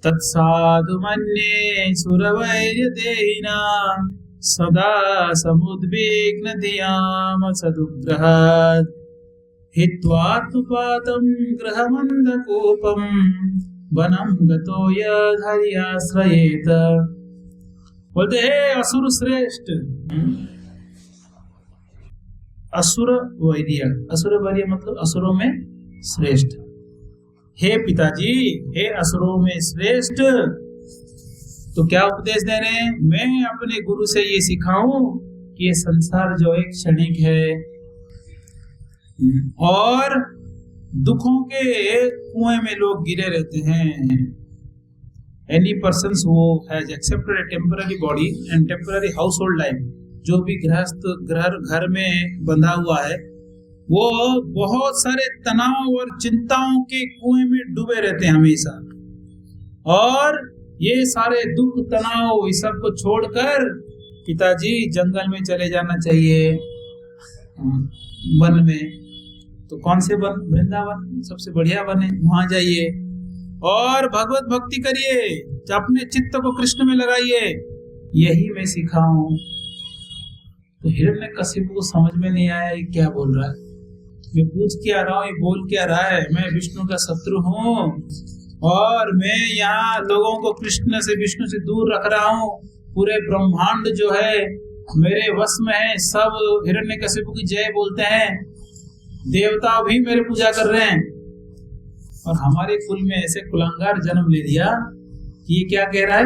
तत्साधु मन्ये सुरवैर्य देहिना सदा समुद्विग्न धियाम सदुग्रहात् हित्वात्मपातं ग्रहमन्दकोपं वनं गतो यदहर्याश्रयेत। बोलते हैं असुर श्रेष्ठ, असुर वैर्य मतलब असुरों में श्रेष्ठ। हे पिताजी, हे असुरों में श्रेष्ठ, तो क्या उपदेश दे रहे हैं? मैं अपने गुरु से ये सिखाऊं कि ये संसार जो एक क्षणिक है और दुखों के कुएं में लोग गिरे रहते हैं। Any persons who has accepted a temporary body and temporary household life, जो भी गृहस्थ घर में बंधा हुआ है, वो बहुत सारे तनाव और चिंताओं के कुएं में डूबे रहते हैं हमेशा। और ये सारे दुख तनाव इस सब को छोड़कर पिताजी जंगल में चले जाना चाहिए, वन में। तो कौन से वन? वृंदावन सबसे बढ़िया वन है, वहां जाइए और भगवत भक्ति करिए, अपने चित्त को कृष्ण में लगाइए। यही मैं सिखाऊं। तो हिरण्यकशिपु को समझ में नहीं आया ये क्या बोल रहा है। मैं पूछ क्या रहा हूँ, ये बोल क्या रहा है? मैं विष्णु का शत्रु हूँ और मैं यहाँ लोगों को कृष्ण से विष्णु से दूर रख रहा हूँ। पूरे ब्रह्मांड जो है मेरे वश में है। सब हिरण्यकशिपु की जय बोलते हैं, देवता भी मेरे पूजा कर रहे हैं। और हमारे कुल में ऐसे कुलांगार जन्म ले लिया कि ये क्या कह रहा है?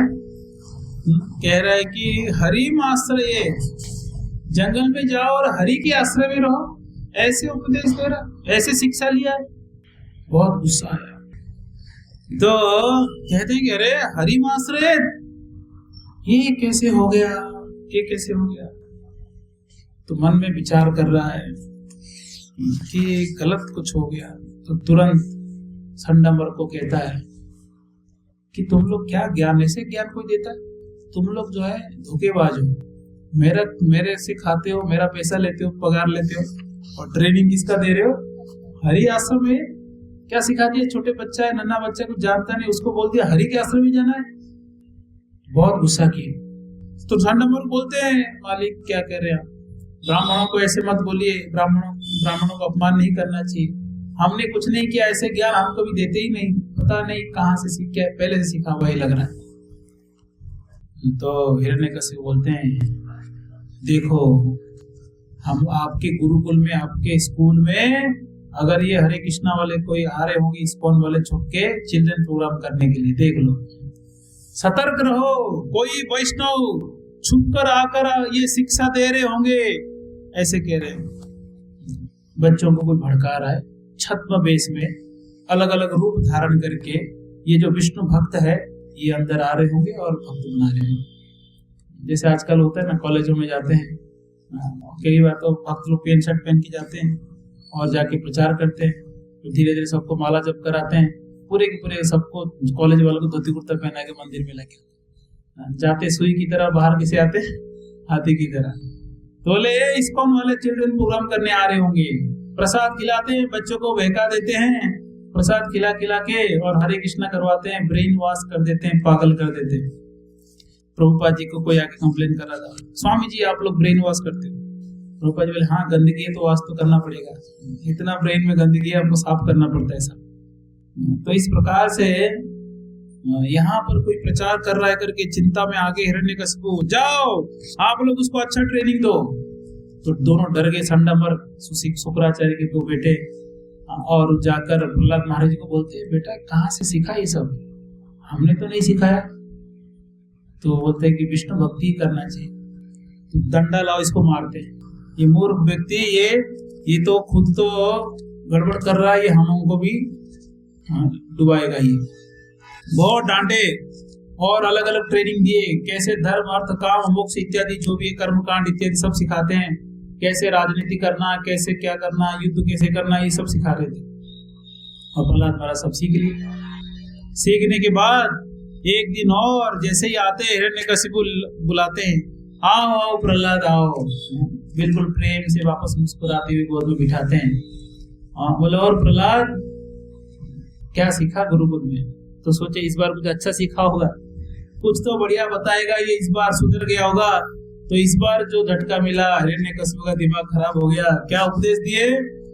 कह रहा है कि हरि में आश्रय, जंगल में जाओ और हरि के आश्रय में रहो। ऐसे उपदेश दे रहा, ऐसे शिक्षा लिया है। बहुत गुस्सा आया। तो कहते हैं कि अरे हरि में आश्रय, ये कैसे हो गया, ये कैसे हो गया? तो मन में विचार कर रहा है कि गलत कुछ हो गया। तो तुरंत संडम्बर को कहता है कि तुम लोग क्या ज्ञान, ऐसे ज्ञान कोई देता है? तुम लोग जो है धोखेबाज हो। मेरे से खाते हो, मेरा पैसा लेते हो, पगार लेते हो और ट्रेनिंग किसका दे रहे हो? हरि आश्रम में। क्या सिखा दिया? छोटे बच्चा है, नन्हा बच्चा, कुछ जानता नहीं, उसको बोल दिया हरि के आश्रम में जाना है। बहुत गुस्सा किए। तो संडम्बर बोलते हैं मालिक क्या कह रहे हैं, ब्राह्मणों को ऐसे मत बोलिए, ब्राह्मणों को अपमान नहीं करना चाहिए। हमने कुछ नहीं किया, ऐसे ज्ञान हम कभी देते ही नहीं। पता नहीं कहाँ से सीख के, पहले से सीखा हुआ ही लग रहा है। तो हिरण्यकशिपु बोलते हैं देखो, हम आपके गुरुकुल में, आपके स्कूल में अगर ये हरे कृष्णा वाले कोई आ रहे होंगे, इस्कॉन वाले छुप के चिल्ड्रन प्रोग्राम करने के लिए, देख लो, सतर्क रहो। कोई वैष्णव छुप कर आकर ये शिक्षा दे रहे होंगे, ऐसे कह रहे हैं। बच्चों को कोई भड़का रहा है, छद्म वेश में अलग अलग रूप धारण करके ये जो विष्णु भक्त है ये अंदर आ रहे होंगे और भक्त बना रहे हैं। जैसे आजकल होता है ना, कॉलेजों में जाते हैं, कई बार तो भक्त लोग पेन शर्ट पहन के जाते हैं और जाके प्रचार करते हैं। तो धीरे धीरे सबको माला जप कराते हैं, पूरे के पूरे सबको, कॉलेज वालों को धोती कुर्ता पहना के मंदिर में लगे जाते, सुई की तरह बाहर कैसे आते, हाथी की तरह। तो बोले इस्कॉन वाले चिल्ड्रन प्रोग्राम करने आ रहे होंगे, प्रसाद खिलाते हैं, बच्चों को बहका देते हैं, प्रसाद खिला के और हरे कृष्णा करवाते हैं, ब्रेन वॉश कर देते हैं, पागल कर देते हैं। प्रभुपाद जी को कोई आके कंप्लेन कर रहा था, स्वामी जी आप लोग ब्रेन वॉश करते हो। प्रभुपाद जी बोले हाँ गंदगी है तो वाश तो करना पड़ेगा, इतना ब्रेन में गंदगी है, हमको साफ करना पड़ता है सब। तो इस प्रकार से यहाँ पर कोई प्रचार कर रहा है करके चिंता में आगे हिरण्यकशिपु, जाओ आप लोग उसको अच्छा ट्रेनिंग दो। तो दोनों डर गए, संडमर शुक्राचार्य के दो बेटे, और जाकर प्रहलाद महाराज जी को बोलते हैं बेटा कहाँ से सीखा ये सब, हमने तो नहीं सिखाया। तो बोलते हैं कि विष्णु भक्ति करना चाहिए, तो डंडा लाओ इसको मारते। ये मूर्ख व्यक्ति, ये तो खुद तो गड़बड़ कर रहा है, ये हम उनको भी डुबाएगा। ये बहुत डांटे और अलग अलग ट्रेनिंग दिए, कैसे धर्म अर्थ काम मोक्ष इत्यादि जो भी कर्म कांड इत्यादि सब सिखाते हैं, कैसे राजनीति करना, कैसे क्या करना, युद्ध कैसे करना, ये सब सिखा रहे थे। और प्रहलाद महाराज सब सीख लिए। सीखने के बाद एक दिन और जैसे ही आते हिरण्यकशिपु बुलाते हैं, आओ आओ प्रहलाद आओ, बिल्कुल प्रेम से वापस मुस्कुराते हुए गोद में बिठाते हैं। बोले और प्रहलाद क्या सीखा गुरुकुल में? तो सोचे इस बार कुछ अच्छा सीखा होगा, कुछ तो बढ़िया बताएगा, ये इस बार सुधर गया होगा। तो इस बार जो झटका मिला, हिरण्यकशिपु का दिमाग खराब हो गया। क्या उपदेश दिए?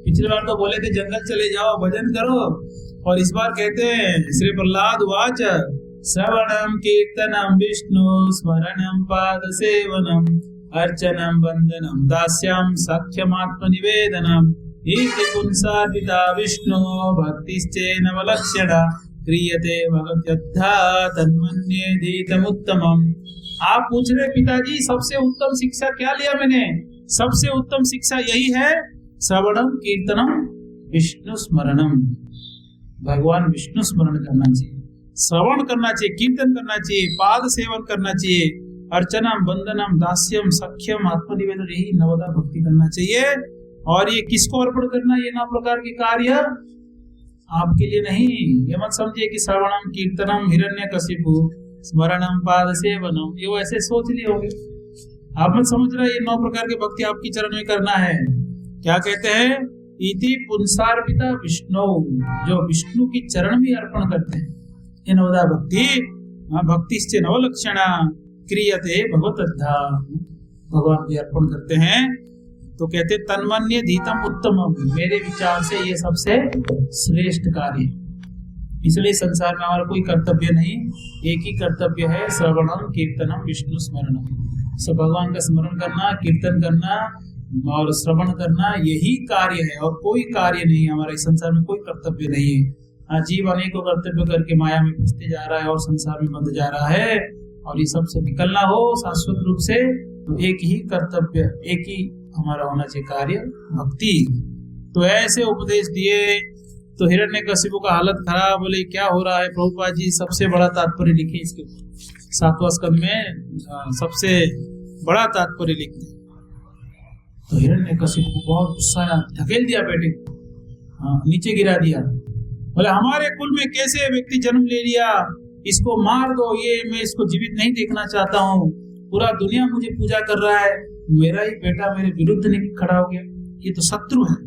पिछली बार तो बोले थे जंगल चले जाओ भजन करो, और इस बार कहते हैं श्री प्रहलाद वाच श्रवणम कीर्तनम विष्णु स्मरणम पाद सेवनम अर्चनम वंदनम दास्यम सख्यमात्म निवेदनम इति पुंसार्पिता विष्णु भक्तिश्चेनवलक्षणा क्रियते भगवत्यद्धा तन्मन्येधीतमुत्तमम्। आप पूछ रहे पिताजी सबसे उत्तम शिक्षा क्या लिया मैंने? सबसे उत्तम शिक्षा यही है, श्रवणम कीर्तनम विष्णु स्मरणम। भगवान विष्णु स्मरण करना चाहिए, श्रवण करना चाहिए, कीर्तन करना चाहिए, पाद सेवन करना चाहिए, अर्चनम वंदनम दास्यम सख्यम आत्मनिवेदन, यही नवदा भक्ति करना चाहिए। और ये किसको अर्पण करना? ये नौ प्रकार के कार्य आपके लिए नहीं। ये मत समझिए कि श्रवणम कीर्तनम हिरण्यकशिपु स्मरणम पाद सेवनम, ये ऐसे सोच लिए होंगे। आप मत समझ रहे, ये नौ प्रकार की भक्ति आपकी चरण में करना है। क्या कहते हैं? इति पुंसार्पिता विष्णु, जो विष्णु की चरण में अर्पण करते हैं, ये नवदा भक्ति। भक्तिश्च नवलक्षणा क्रियते भगवतद्धा, भगवान की अर्पण करते हैं। तो कहते तन्मन्य धीतम उत्तमम, मेरे विचार से ये सबसे श्रेष्ठ कार्य। इसलिए संसार में हमारा कोई कर्तव्य नहीं, एक ही कर्तव्य है, श्रवणम कीर्तनम विष्णु स्मरणम। सब भगवान का स्मरण करना, कीर्तन करना और श्रवण करना, यही कार्य है और कोई कार्य नहीं। हमारे संसार में कोई कर्तव्य नहीं है। जीव अनेकों कर्तव्य करके माया में फंसते जा रहा है और संसार में बंध जा रहा है। और ये सबसे निकलना हो शाश्वत रूप से, तो एक ही कर्तव्य, एक ही हमारा होना चाहिए कार्य, भक्ति। तो ऐसे उपदेश दिए तो हिरण्यकशिपु का हालत खराब। बोले क्या हो रहा है प्रभुपाद जी? सबसे बड़ा तात्पर्य लिखे इसके 7वां स्कंद में, सबसे बड़ा तात्पर्य लिखते। तो हिरण्यकशिपु को बहुत गुस्सा आया, धकेल दिया बेटे को, नीचे गिरा दिया। बोले हमारे कुल में कैसे व्यक्ति जन्म ले लिया, इसको मार दो, ये मैं इसको जीवित नहीं देखना चाहता हूँ। पूरा दुनिया मुझे पूजा कर रहा है, मेरा ही बेटा मेरे विरुद्ध नहीं खड़ा हो गया, ये तो शत्रु है।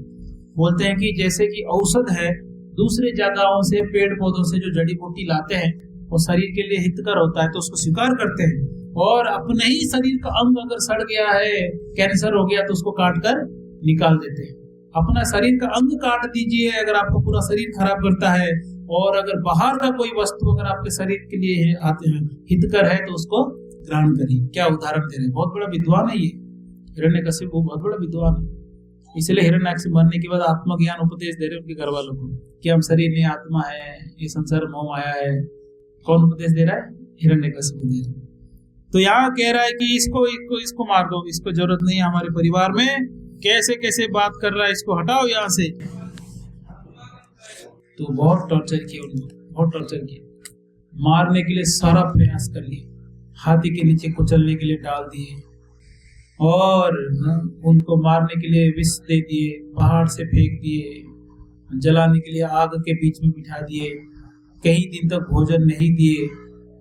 बोलते हैं कि जैसे कि औषध है, दूसरे जगहों से पेड़ पौधों से जो जड़ी बूटी लाते हैं वो शरीर के लिए हितकर होता है तो उसको स्वीकार करते हैं, और अपने ही शरीर का अंग अगर सड़ गया है, कैंसर हो गया, तो उसको काट कर निकाल देते हैं। अपना शरीर का अंग काट दीजिए अगर आपको पूरा शरीर खराब करता है, और अगर बाहर का कोई वस्तु अगर आपके शरीर के लिए आते हैं हितकर है तो उसको ग्रहण करिए। क्या उदाहरण दे रहे हैं, बहुत बड़ा विद्वान है ये हिरण्यकशिपु, बहुत बड़ा विद्वान है। इसलिए हिरण्याक्ष मरने के बाद आत्मज्ञान उपदेश दे रहे उनके घर वालों को कि हम शरीर नहीं आत्मा है, ये संसार मोह माया है। कौन उपदेश दे रहा है? हिरण्यकशिपु दे रहा है। तो यहाँ कह रहा है कि इसको मार दो, इसको जरूरत नहीं है हमारे परिवार में। कैसे कैसे बात कर रहा है, इसको हटाओ यहाँ से। तो बहुत टॉर्चर किया उनको, बहुत टॉर्चर किया, मारने के लिए सारा प्रयास कर लिए, हाथी के नीचे कुचलने के लिए डाल दिए, और उनको मारने के लिए विष दे दिए, पहाड़ से फेंक दिए, जलाने के लिए आग के बीच में बिठा दिए, कई दिन तक भोजन नहीं दिए,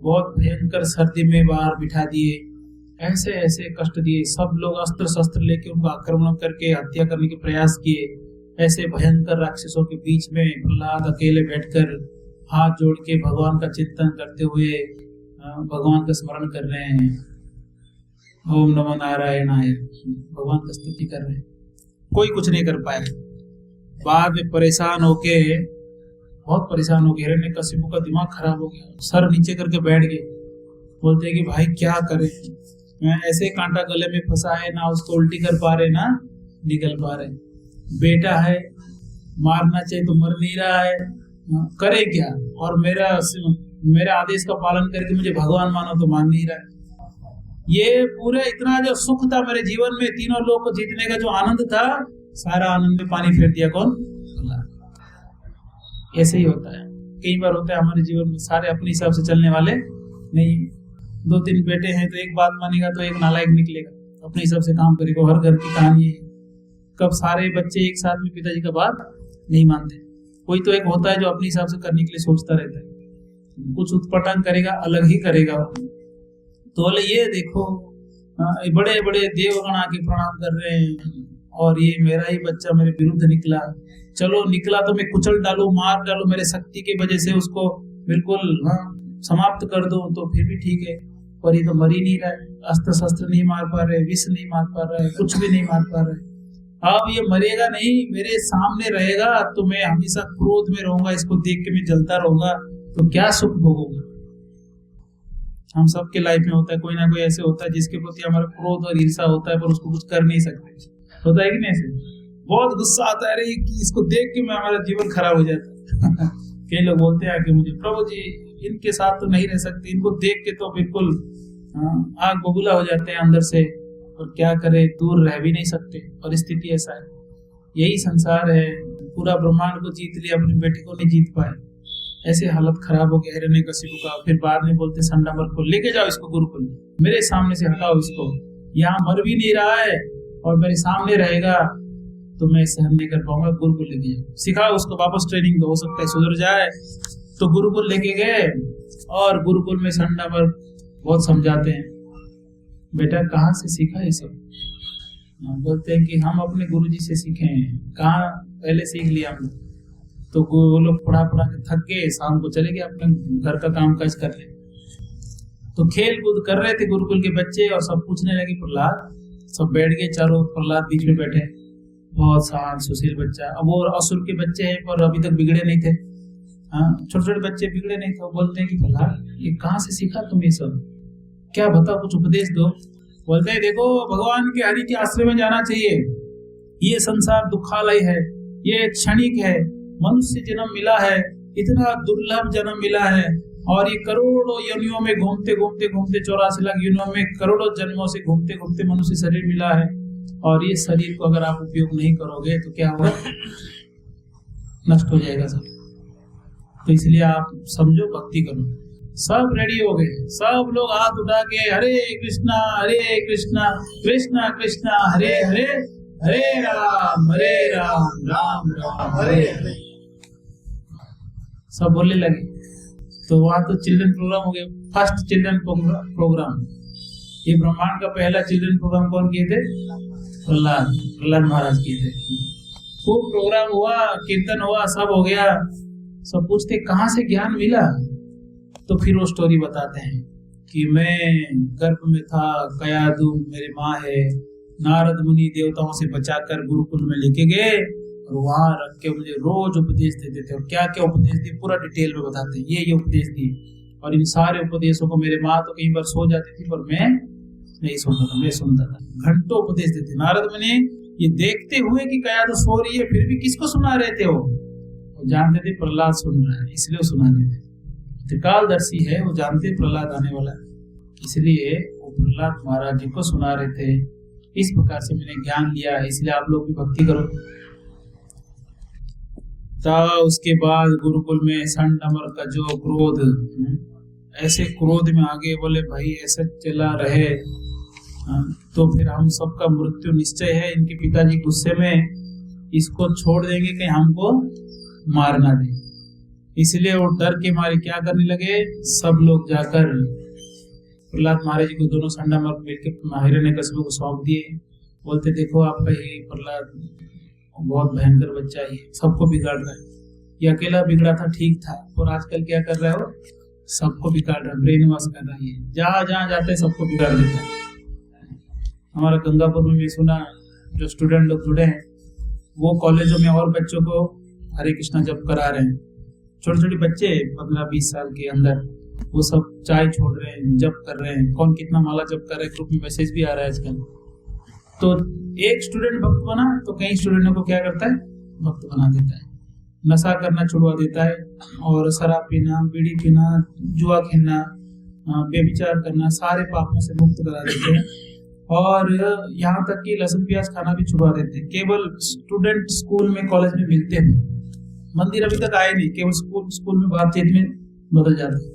बहुत भयंकर सर्दी में बाहर बिठा दिए, ऐसे ऐसे कष्ट दिए। सब लोग अस्त्र शस्त्र लेके उनको आक्रमण करके हत्या करने के प्रयास किए। ऐसे भयंकर राक्षसों के बीच में प्रहलाद अकेले बैठकर हाथ जोड़ के भगवान का चिंतन करते हुए भगवान का स्मरण कर रहे हैं। ओम नमो नारायणाय, भगवान का स्तुति कर रहे हैं। कोई कुछ नहीं कर पाया। बाद में परेशान होके, बहुत परेशान हो गए, हिरण्यकशिपु का दिमाग खराब हो गया, सर नीचे करके बैठ गए। बोलते हैं कि भाई क्या करें, मैं ऐसे कांटा गले में फंसा है, ना उसको उल्टी कर पा रहे ना निकल पा रहे। बेटा है, मारना चाहिए तो मर नहीं रहा है, करे क्या? और मेरा आदेश का पालन करके मुझे भगवान मानो तो मान नहीं रहा है। ये पूरे इतना जो सुख था मेरे जीवन में, तीनों लोग को जीतने का जो आनंद था, सारा आनंद में पानी फेर दिया। कौन? ऐसे ही होता है। कई बार होता है हमारे जीवन में, सारे अपने हिसाब से चलने वाले नहीं। 2-3 बेटे हैं तो एक बात मानेगा तो एक नालायक निकलेगा, अपने हिसाब से काम करेगा। हर घर की कहानी है। कब सारे बच्चे एक साथ में पिताजी का बात नहीं मानते। कोई तो एक होता है जो अपने हिसाब से करने के लिए सोचता रहता है, कुछ उत्पटांग करेगा, अलग ही करेगा। तो बोले ये देखो, बड़े बड़े देवगण आके प्रणाम कर रहे हैं और ये मेरा ही बच्चा मेरे विरुद्ध निकला। चलो निकला तो मैं कुचल डालू, मार डालू, मेरे शक्ति की वजह से उसको बिल्कुल समाप्त कर दो तो फिर भी ठीक है। पर ये तो मर ही नहीं रहा है, अस्त्र शस्त्र नहीं मार पा रहे, विष नहीं मार पा रहा है, कुछ भी नहीं मार पा रहे। अब ये मरेगा नहीं, मेरे सामने रहेगा तो मैं हमेशा क्रोध में रहूंगा, इसको देख के मैं जलता रहूंगा, तो क्या सुख भोगूंगा। हम सबके लाइफ में होता है, कोई ना कोई ऐसे होता है जिसके प्रति हमारा क्रोध और ईर्ष्या होता है, पर उसको कुछ कर नहीं सकते। होता है कि नहीं? ऐसे बहुत गुस्सा आता है, अरे कि इसको देख के मैं हमारा जीवन खराब हो जाता है। कई लोग बोलते हैं कि मुझे, प्रभु जी इनके साथ तो नहीं रह सकते, इनको देख के तो बिल्कुल आग बबूला हो जाते हैं अंदर से, और क्या करे, दूर रह भी नहीं सकते। परिस्थिति ऐसा है, यही संसार है। पूरा ब्रह्मांड को जीत लिया, अपने बेटे को नहीं जीत पाए। ऐसे हालत खराब हो गया हिरण्यकशिपु का। फिर बाद में बोलते संडामर को लेके जाओ इसको गुरुकुल में, मेरे सामने से हटाओ इसको, यहाँ मर भी नहीं रहा है और मेरे सामने रहेगा तो मैं सहन नहीं कर पाऊंगा। गुरुकुल लेके जाओ, सिखाओ उसको, वापस ट्रेनिंग दो, हो सकता है सुधर जाए। तो गुरुकुल लेके गए और गुरुकुल में संडामर बहुत समझाते हैं, बेटा कहाँ से सीखा ये सब? बोलते हैं कि हम अपने गुरुजी से सीखे हैं। कहाँ? पहले सीख लिया हमने। तो वो लोग पढ़ा के थक गए, शाम को चले गए अपने घर का काम काज कर ले। तो खेल कूद कर रहे थे गुरुकुल के बच्चे और सब पूछने लगे प्रहलाद। सब बैठ गए चारों, प्रहलाद बीच में बैठे, बहुत शांत सुशील बच्चा। अब वो असुर के बच्चे हैं पर अभी तक बिगड़े नहीं थे, छोटे छोटे बच्चे बिगड़े नहीं थे। बोलते हैं कि प्रहलाद ये कहाँ से सीखा तुम ये सब, क्या बताओ, कुछ उपदेश दो। बोलते हैं देखो, भगवान के हरि के आश्रय में जाना चाहिए। ये संसार दुखालय है, ये क्षणिक है। मनुष्य जन्म मिला है, इतना दुर्लभ जन्म मिला है, और ये करोड़ों योनियों में घूमते 84 लाख योनियों में करोड़ों जन्मों से घूमते मनुष्य शरीर मिला है। और ये शरीर को अगर आप उपयोग नहीं करोगे तो क्या होगा? नष्ट हो जाएगा सब। तो इसलिए आप समझो, भक्ति करो। सब रेडी हो गए, सब लोग हाथ उठा के हरे कृष्णा कृष्णा कृष्णा हरे हरे, हरे राम राम राम हरे हरे, सब बोलने लगे। तो वहां तो चिल्ड्रन प्रोग्राम हो गया, फर्स्ट चिल्ड्रन प्रोग्राम। ये ब्रह्मांड का पहला चिल्ड्रन प्रोग्राम कौन किए थे? प्रहलाद महाराज किए थे। खूब प्रोग्राम हुआ, कीर्तन हुआ, सब हो गया। सब पूछते कहाँ से ज्ञान मिला? तो फिर वो स्टोरी बताते हैं कि मैं गर्भ में था, कयादु मेरी माँ है, नारद मुनि देवताओं से बचाकर गुरुकुल में लेके गए और वहां रख के मुझे रोज उपदेश देते थे। और क्या क्या उपदेश दिए पूरा डिटेल में बताते हैं, ये उपदेश दिए। और इन सारे उपदेशों को मेरे माँ तो कई बार सो जाती थी पर मैं नहीं सोता था, मैं सुनता था। घंटों उपदेश देते। नारद मुनि ये देखते हुए कि कयादु सो रही है फिर भी किसको सुना रहे थे? वो जानते थे प्रहलाद सुन रहा है, इसलिए वो सुना रहे थे। त्रिकालदर्शी है, वो जानते प्रहलाद आने वाला है, इसलिए वो प्रहलाद महाराज जी को सुना रहे थे। इस प्रकार से मैंने ज्ञान लिया है, इसलिए आप लोग भी भक्ति करो। उसके बाद गुरुकुल में संडमर का जो क्रोध, ऐसे क्रोध में आगे बोले भाई ऐसे चला रहे तो फिर हम सबका मृत्यु निश्चय है। इनके पिताजी गुस्से में इसको छोड़ देंगे, कहीं हमको मार ना दे। इसलिए वो डर के मारे क्या करने लगे, सब लोग जाकर प्रहलाद महाराज जी को दोनों संडामर मिलकर हिरण्यकशिपु को सौंप दिए। बोलते देखो आपका ये प्रहलाद बहुत भयंकर बच्चा है, सबको बिगाड़ रहा है। ये अकेला बिगड़ा था ठीक था, और आजकल क्या कर रहा है वो, सबको बिगाड़ रहा है, ब्रेन वॉश कर रहा है। जहाँ जहाँ जाते हैं सबको बिगाड़ देता है। हमारा गंगापुर में भी सुना, जो स्टूडेंट लोग जुड़े हैं वो कॉलेजों में और बच्चों को हरे कृष्णा जप करा रहे हैं। छोटे छोटे बच्चे 15-20 साल के अंदर वो सब चाय छोड़ रहे हैं, जप कर रहे हैं। कौन कितना माला जप कर रहे हैं, ग्रुप में मैसेज भी आ रहा है आजकल। तो एक स्टूडेंट भक्त बना तो कई स्टूडेंटों को क्या करता है, भक्त बना देता है। नशा करना छुड़वा देता है और शराब पीना, बीड़ी पीना, जुआ खेलना, बेविचार करना, सारे पापों से मुक्त करा देते हैं। और यहाँ तक कि लहसुन प्याज खाना भी छुड़वा देते हैं। केवल स्टूडेंट स्कूल में कॉलेज में मिलते हैं, मंदिर अभी तक आए नहीं, केवल स्कूल में बातचीत में बदल जाते हैं।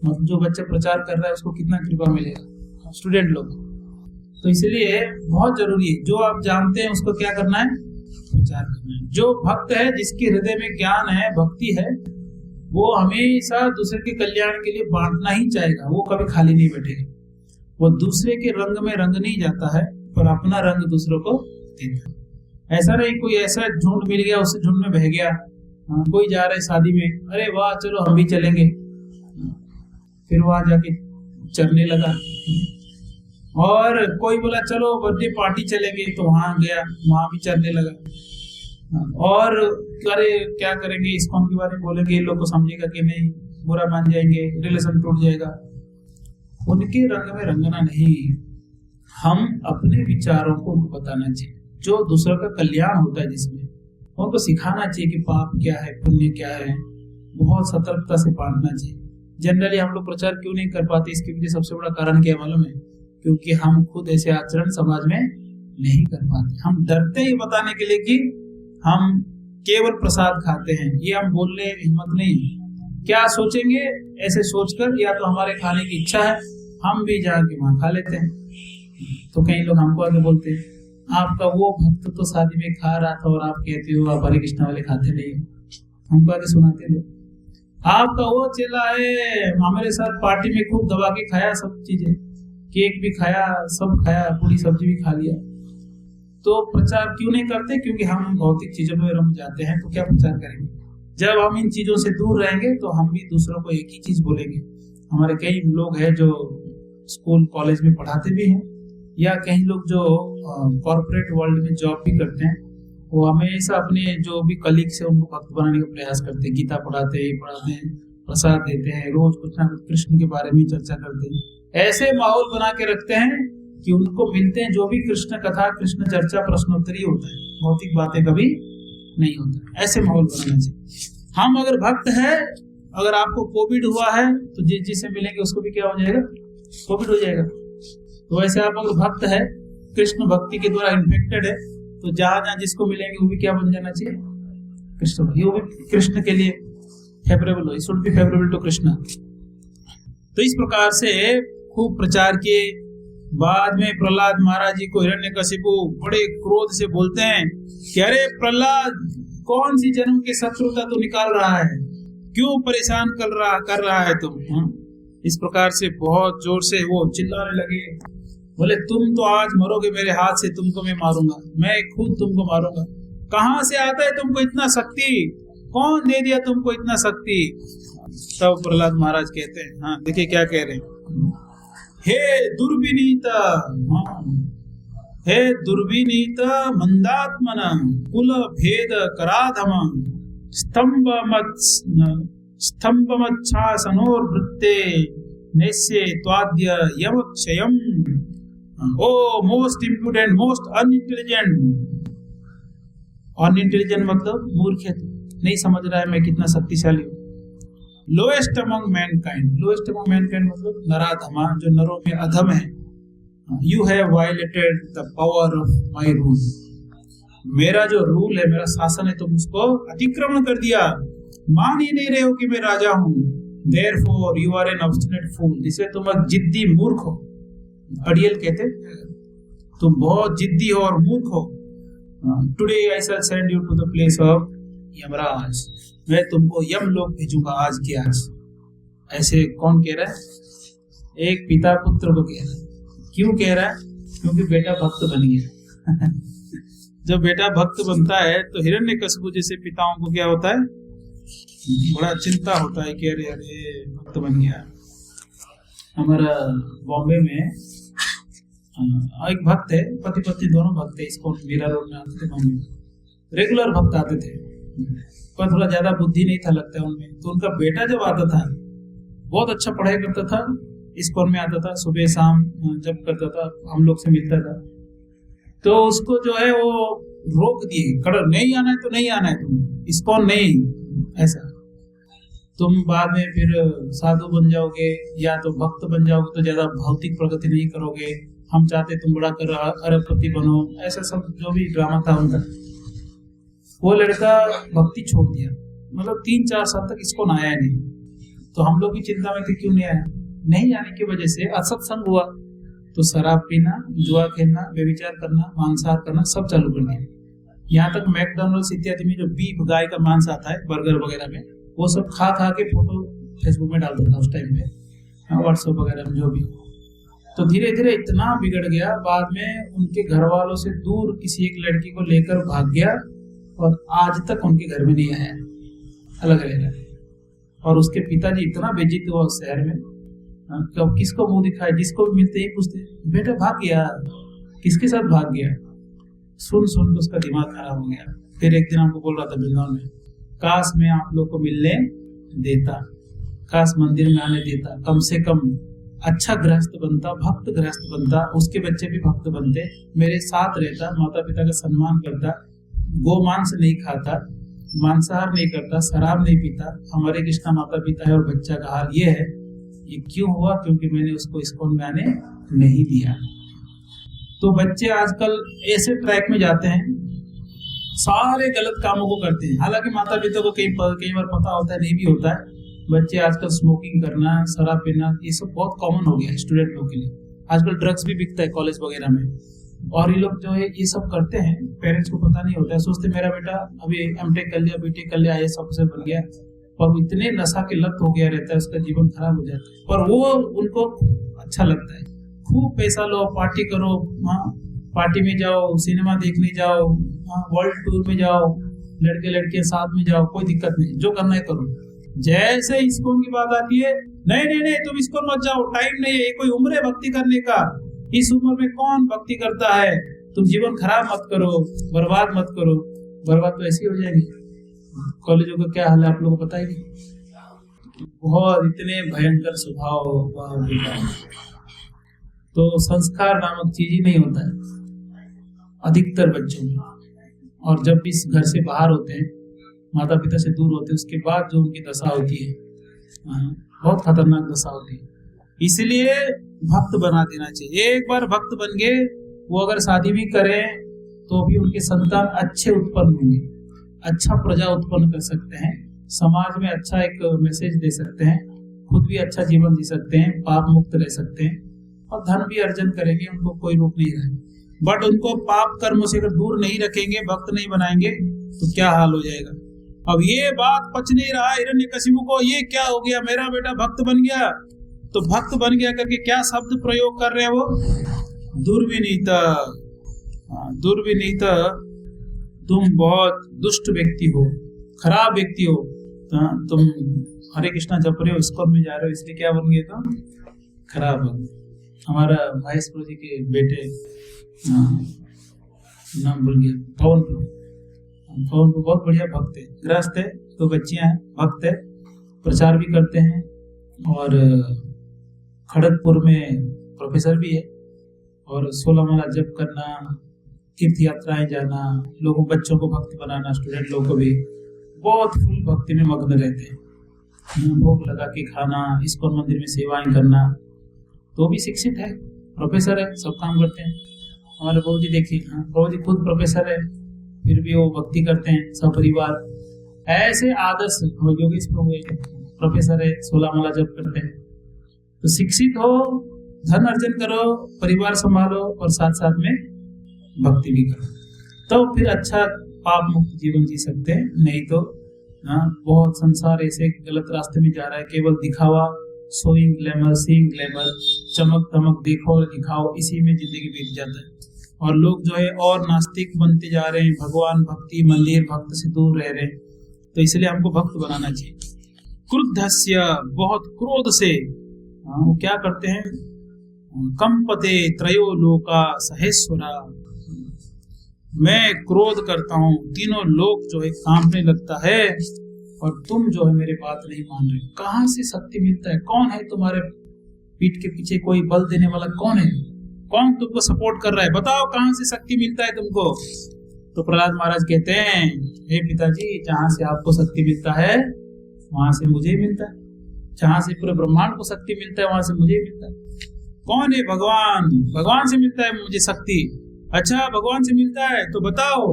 मतलब जो बच्चा प्रचार कर रहा है उसको कितना कृपा मिलेगा, स्टूडेंट लोग। तो इसलिए बहुत जरूरी है, जो आप जानते हैं उसको क्या करना है, प्रचार करना है। जो भक्त है, जिसके हृदय में ज्ञान है, भक्ति है, वो हमेशा दूसरे के कल्याण के लिए बांटना ही चाहेगा, वो कभी खाली नहीं बैठेगा। वो दूसरे के रंग में रंग नहीं जाता है, पर अपना रंग दूसरों को देता है। ऐसा नहीं कोई ऐसा झुंड मिल गया उससे झुंड में बह गया। कोई जा रहा है शादी में, अरे वाह चलो हम भी चलेंगे, फिर वहां जाके चरने लगा। और कोई बोला चलो बर्थडे पार्टी चलेंगे, तो वहां गया, वहां भी चरने लगा। और अरे क्या करेंगे, इस्कॉन के बारे में बोलेंगे, लोग को समझेगा कि नहीं, बुरा मान जाएंगे, रिलेशन टूट जाएगा। उनके रंग में रंगना नहीं, हम अपने विचारों को उनको बताना चाहिए, जो दूसरों का कल्याण होता है जिसमें, उनको सिखाना चाहिए कि पाप क्या है, पुण्य क्या है। बहुत सतर्कता से बांटना चाहिए। जनरली हम लोग प्रचार क्यों नहीं कर पाते, इसके पीछे सबसे बड़ा कारण क्या मालूम है, क्योंकि हम खुद ऐसे आचरण समाज में नहीं कर पाते। हम डरते हैं बताने के लिए कि हम केवल प्रसाद खाते हैं, ये हम बोलने हिम्मत नहीं। क्या सोचेंगे ऐसे सोचकर, या तो हमारे खाने की इच्छा है, हम भी जाके वहां खा लेते हैं। तो कई लोग हमको आगे बोलते हैं, आपका वो भक्त तो शादी में खा रहा था और आप कहते हो आप हरे कृष्णा वाले खाते नहीं। हमको आगे सुनाते लोग, आपका वो चेला है, हमारे साथ पार्टी में खूब दबा के खाया, सब चीजें, केक भी खाया, सब खाया, पूरी सब्जी भी खा लिया। तो प्रचार क्यों नहीं करते, क्योंकि हम भौतिक चीजों में रम जाते हैं। तो क्या प्रचार करेंगे, जब हम इन चीजों से दूर रहेंगे तो हम भी दूसरों को एक ही चीज बोलेंगे। हमारे कई लोग हैं जो स्कूल कॉलेज में पढ़ाते भी हैं, या कई लोग जो कॉर्पोरेट वर्ल्ड में जॉब भी करते हैं, वो हमेशा अपने जो भी कलीग से उनको भक्त बनाने का प्रयास करते हैं। गीता पढ़ाते हैं, प्रसाद देते हैं, रोज कुछ ना कुछ कृष्ण के बारे में चर्चा करते हैं। ऐसे माहौल बना के रखते हैं कि उनको मिलते हैं जो भी कृष्ण कथा, कृष्ण चर्चा, प्रश्नोत्तरी होता है, भौतिक बातें कभी नहीं होता। ऐसे माहौल बनाना चाहिए। हम अगर भक्त है, अगर आपको कोविड हुआ है तो जिससे मिलेंगे उसको भी क्या हो जाएगा, कोविड हो जाएगा। तो वैसे आप अगर भक्त है, कृष्ण भक्ति के द्वारा इन्फेक्टेड है, तो जहां जिसको मिलेंगे वो भी क्या बन जाना चाहिए, कृष्ण। ये भी कृष्ण के लिए फेवरेबल हो, it should be favourable to Krishna. तो इस प्रकार से खूब प्रचार किए। बाद में प्रहलाद महाराज जी को हिरण्यकशिपु बड़े क्रोध से बोलते हैं कि अरे प्रहलाद, कौन सी जन्म की शत्रुता तो निकाल रहा है, क्यों परेशान कर रहा है तुम। इस प्रकार से बहुत जोर से वो चिल्लाने लगे, बोले तुम तो आज मरोगे मेरे हाथ से, तुमको मैं मारूंगा, मैं खुद तुमको मारूंगा। कहां से आता है तुमको इतना शक्ति, कौन दे दिया तुमको इतना शक्ति। तब प्रहलाद महाराज कहते हैं, हाँ देखिए क्या कह रहे हैं, हे दुर्विनीत, हे दुर्विनीत मंदात्मन कुल भेद कराधम स्तंभमच्छासनोर्वृत्ते नेस्ये त्वाद्य यमक्षयम्। ओ मोस्ट इम्प्रूडेंट, मोस्ट अनइंटेलिजेंट मतलब मूर्ख है, नहीं समझ रहा है मैं कितना शक्तिशाली हूँ। Lowest among Mankind, lowest among Mankind मतलब नराधमा, जो नरों में अधम है। You have violated the power of my rule, मेरा जो रूल है, मेरा शासन है, तुम उसको अतिक्रमण कर दिया, मान ही नहीं रहे हो कि मैं राजा हूँ। Therefore you are an obstinate fool, इसलिए तुम एक जिद्दी मूर्ख हो। अड़ियल कहते तुम बहुत जिद्दी हो और मूर्ख हो। Today I shall send you to the place of Yamraj, मैं तुमको यम लोक भेजूंगा आज के आज। ऐसे कौन कह रहा है, एक पिता पुत्र को कह रहा है। क्यों कह रहा है, क्योंकि बेटा भक्त बन गया। जब बेटा भक्त बनता है तो हिरण्यकशिपु जैसे पिताओं को क्या होता है, बड़ा चिंता होता है कि अरे अरे भक्त बन गया। हमारा बॉम्बे में एक भक्त है, पति पत्नी दोनों भक्त है, इसको मीरा रोड में आते थे मम्मी, रेगुलर भक्त आते थे, पर थोड़ा ज्यादा बुद्धि नहीं था लगता है उनमें। तो उनका बेटा जब आता था बहुत अच्छा पढ़ाई करता था, इस्कॉन में आता था, सुबह शाम जब करता था, हम लोग से मिलता था। तो उसको जो है वो रोक दिए, कड़क, नहीं आना है तो नहीं आना है, तुम इस्कॉन नहीं, ऐसा तुम बाद में फिर साधु बन जाओगे या तो भक्त बन जाओगे तो ज्यादा भौतिक प्रगति नहीं करोगे, हम चाहते तुम बड़ा कर अरबपति बनो, ऐसा सब जो भी ड्रामा था उनका। वो लड़का भक्ति छोड़ दिया, मतलब 3-4 साल तक इसको ना आया नहीं। तो हम लोग भी चिंता में थे क्यों नहीं आया। नहीं आने की वजह से असत्संग हुआ, तो शराब पीना, जुआ खेलना, व्यभिचार करना, मांसाहार करना सब चालू कर दिया। यहाँ तक मैकडॉनल्ड्स इत्यादि में जो बीफ, गाय का मांस आता है बर्गर वगैरह में, वो सब खा खा के फोटो फेसबुक में डालता था उस टाइम पे, व्हाट्सएप वगैरह में जो भी। तो धीरे धीरे इतना बिगड़ गया, बाद में उनके घर वालों से दूर किसी एक लड़की को लेकर भाग गया और आज तक उनके घर में नहीं आया, अलग रह रहा है। और उसके पिताजी इतना बेइज्जत हुआ उस शहर में, कब किसको मुंह दिखाए, जिसको भी मिलते ही पूछते बेटा भाग गया, किसके साथ भाग गया। सुन सुन के उसका दिमाग खराब हो गया। फिर एक दिन हमको बोल रहा था वृंदावन में, काश मैं आप लोग को मिलने देता, काश मंदिर में आने देता, कम से कम अच्छा गृहस्थ बनता, भक्त गृहस्थ बनता, उसके बच्चे भी भक्त बनते, मेरे साथ रहता, माता पिता का सम्मान करता, गोमांस नहीं खाता, मांसाहार नहीं करता, शराब नहीं पीता। हमारे कृष्णा माता पिता है और बच्चा का हाल ये है। ये क्यों हुआ? क्योंकि मैंने उसको इस्कॉन में आने नहीं दिया। तो बच्चे आजकल ऐसे ट्रैक में जाते हैं, सारे गलत कामों को करते हैं। हालांकि माता पिता को कई बार पता होता है, नहीं भी होता है। बच्चे आजकल स्मोकिंग करना, शराब पीना, ये सब बहुत कॉमन हो गया है स्टूडेंट लोग के लिए। आजकल ड्रग्स भी बिकता है कॉलेज वगैरह में, और ये लोग जो है ये सब करते हैं, पेरेंट्स को पता नहीं होता है, सोचते मेरा बेटा अभी एमटेक कर लिया, बीटेक कर लिया, IAS ऑफिसर बन गया, और वो इतने नशा के लत हो गया रहता है, उसका जीवन खराब हो जाता है। और वो उनको अच्छा लगता है, खूब पैसा लो, पार्टी करो, पार्टी में जाओ, सिनेमा देखने जाओ, वर्ल्ड टूर में जाओ, लड़के लड़कियां साथ में जाओ, कोई दिक्कत नहीं, जो करना है करो। जैसे इस्कॉन की बात आती है, नहीं नहीं नहीं तुम इस्कॉन मत जाओ, टाइम नहीं है, ये कोई उम्र है भक्ति करने का, इस उम्र में कौन भक्ति करता है, तुम जीवन खराब मत करो, बर्बाद मत करो। बर्बाद तो ऐसी हो जाएगी। कॉलेजों का क्या हाल है आप लोगों को पता ही नहीं, बहुत इतने भयंकर स्वभाव। तो संस्कार नामक चीज ही नहीं होता है अधिकतर बच्चों में। और जब इस घर से बाहर होते हैं, माता पिता से दूर होते हैं, उसके बाद जो उनकी दशा होती है, बहुत खतरनाक दशा होती है। इसलिए भक्त बना देना चाहिए। एक बार भक्त बन गए, वो अगर शादी भी करें तो भी उनके संतान अच्छे उत्पन्न होंगे, अच्छा प्रजा उत्पन्न कर सकते हैं, समाज में अच्छा एक मैसेज दे सकते हैं, खुद भी अच्छा जीवन जी सकते हैं, पाप मुक्त रह सकते हैं, और धन भी अर्जन करेंगे, उनको कोई रोक नहीं रहा है। बट उनको पाप कर्म से अगर दूर नहीं रखेंगे, भक्त नहीं बनाएंगे, तो क्या हाल हो जाएगा। अब ये बात पच नहीं रहा हिरण्यकशिपु को, ये क्या हो गया, मेरा बेटा भक्त बन गया, तो भक्त बन गया करके क्या शब्द प्रयोग कर रहे हैं वो, दुर्विनीत। दुर्विनीत, तुम बहुत दुष्ट व्यक्ति हो, खराब व्यक्ति हो, तुम हरे कृष्णा जप रहे हो, इस्कॉन में जा रहे हो, इसलिए क्या बन गए तुम, खराब बन। हमारा महेश प्रभु जी के बेटे, नाम भूल गया, पवन प्रभु बहुत बढ़िया भक्त है, गृहस्थ है, तो बच्चियां हैं, भक्त है, प्रचार भी करते हैं, और खड़गपुर में प्रोफेसर भी है, और 16 माला जप करना, तीर्थ यात्राएं जाना, लोगों बच्चों को भक्त बनाना, स्टूडेंट लोगों को भी बहुत फुल भक्ति में मग्न रहते हैं। भोग लगा के खाना, इस्कॉन मंदिर में सेवाएं करना, तो भी शिक्षित है, प्रोफेसर है, सब काम करते हैं। हमारे प्रभु जी देखिए, प्रभु जी खुद प्रोफेसर है, फिर भी वो भक्ति करते हैं, सपरिवार। ऐसे आदर्श योगेश प्रभु प्रोफेसर है, 16 माला जप करते हैं। तो शिक्षित हो, धन अर्जन करो, परिवार संभालो, और साथ साथ में भक्ति भी करो, तो फिर अच्छा पाप मुक्त जीवन जी सकते हैं। नहीं तो बहुत संसार ऐसे गलत रास्ते में जा रहा है, केवल दिखावा, सोइंग ग्लैमर, सीइंग ग्लैमर, चमक दमक, देखो और दिखाओ, इसी में जिंदगी बीत जाता है। और लोग जो है और नास्तिक बनते जा रहे हैं, भगवान भक्ति, मंदिर भक्त से दूर रह रहे हैं। तो इसलिए हमको भक्त बनाना चाहिए। क्रुद्धस्य, बहुत क्रोध से, वो क्या करते हैं, कंपते त्रयो लोका सहेश्वरा, मैं क्रोध करता हूँ, तीनों लोक जो है कांपने लगता है, और तुम जो है मेरे बात नहीं मान रहे। कहाँ से शक्ति मिलता है? कौन है तुम्हारे पीठ के पीछे कोई बल देने वाला? कौन है? कौन तुमको सपोर्ट कर रहा है? बताओ कहाँ से शक्ति मिलता है तुमको? तो प्रहलाद महाराज कहते हैं, हे पिताजी, जहाँ से आपको शक्ति मिलता है वहां से मुझे मिलता है, जहाँ से पूरे ब्रह्मांड को शक्ति मिलता है वहां से मुझे मिलता है। कौन है? भगवान। भगवान से मिलता है मुझे शक्ति। अच्छा, भगवान से मिलता है तो बताओ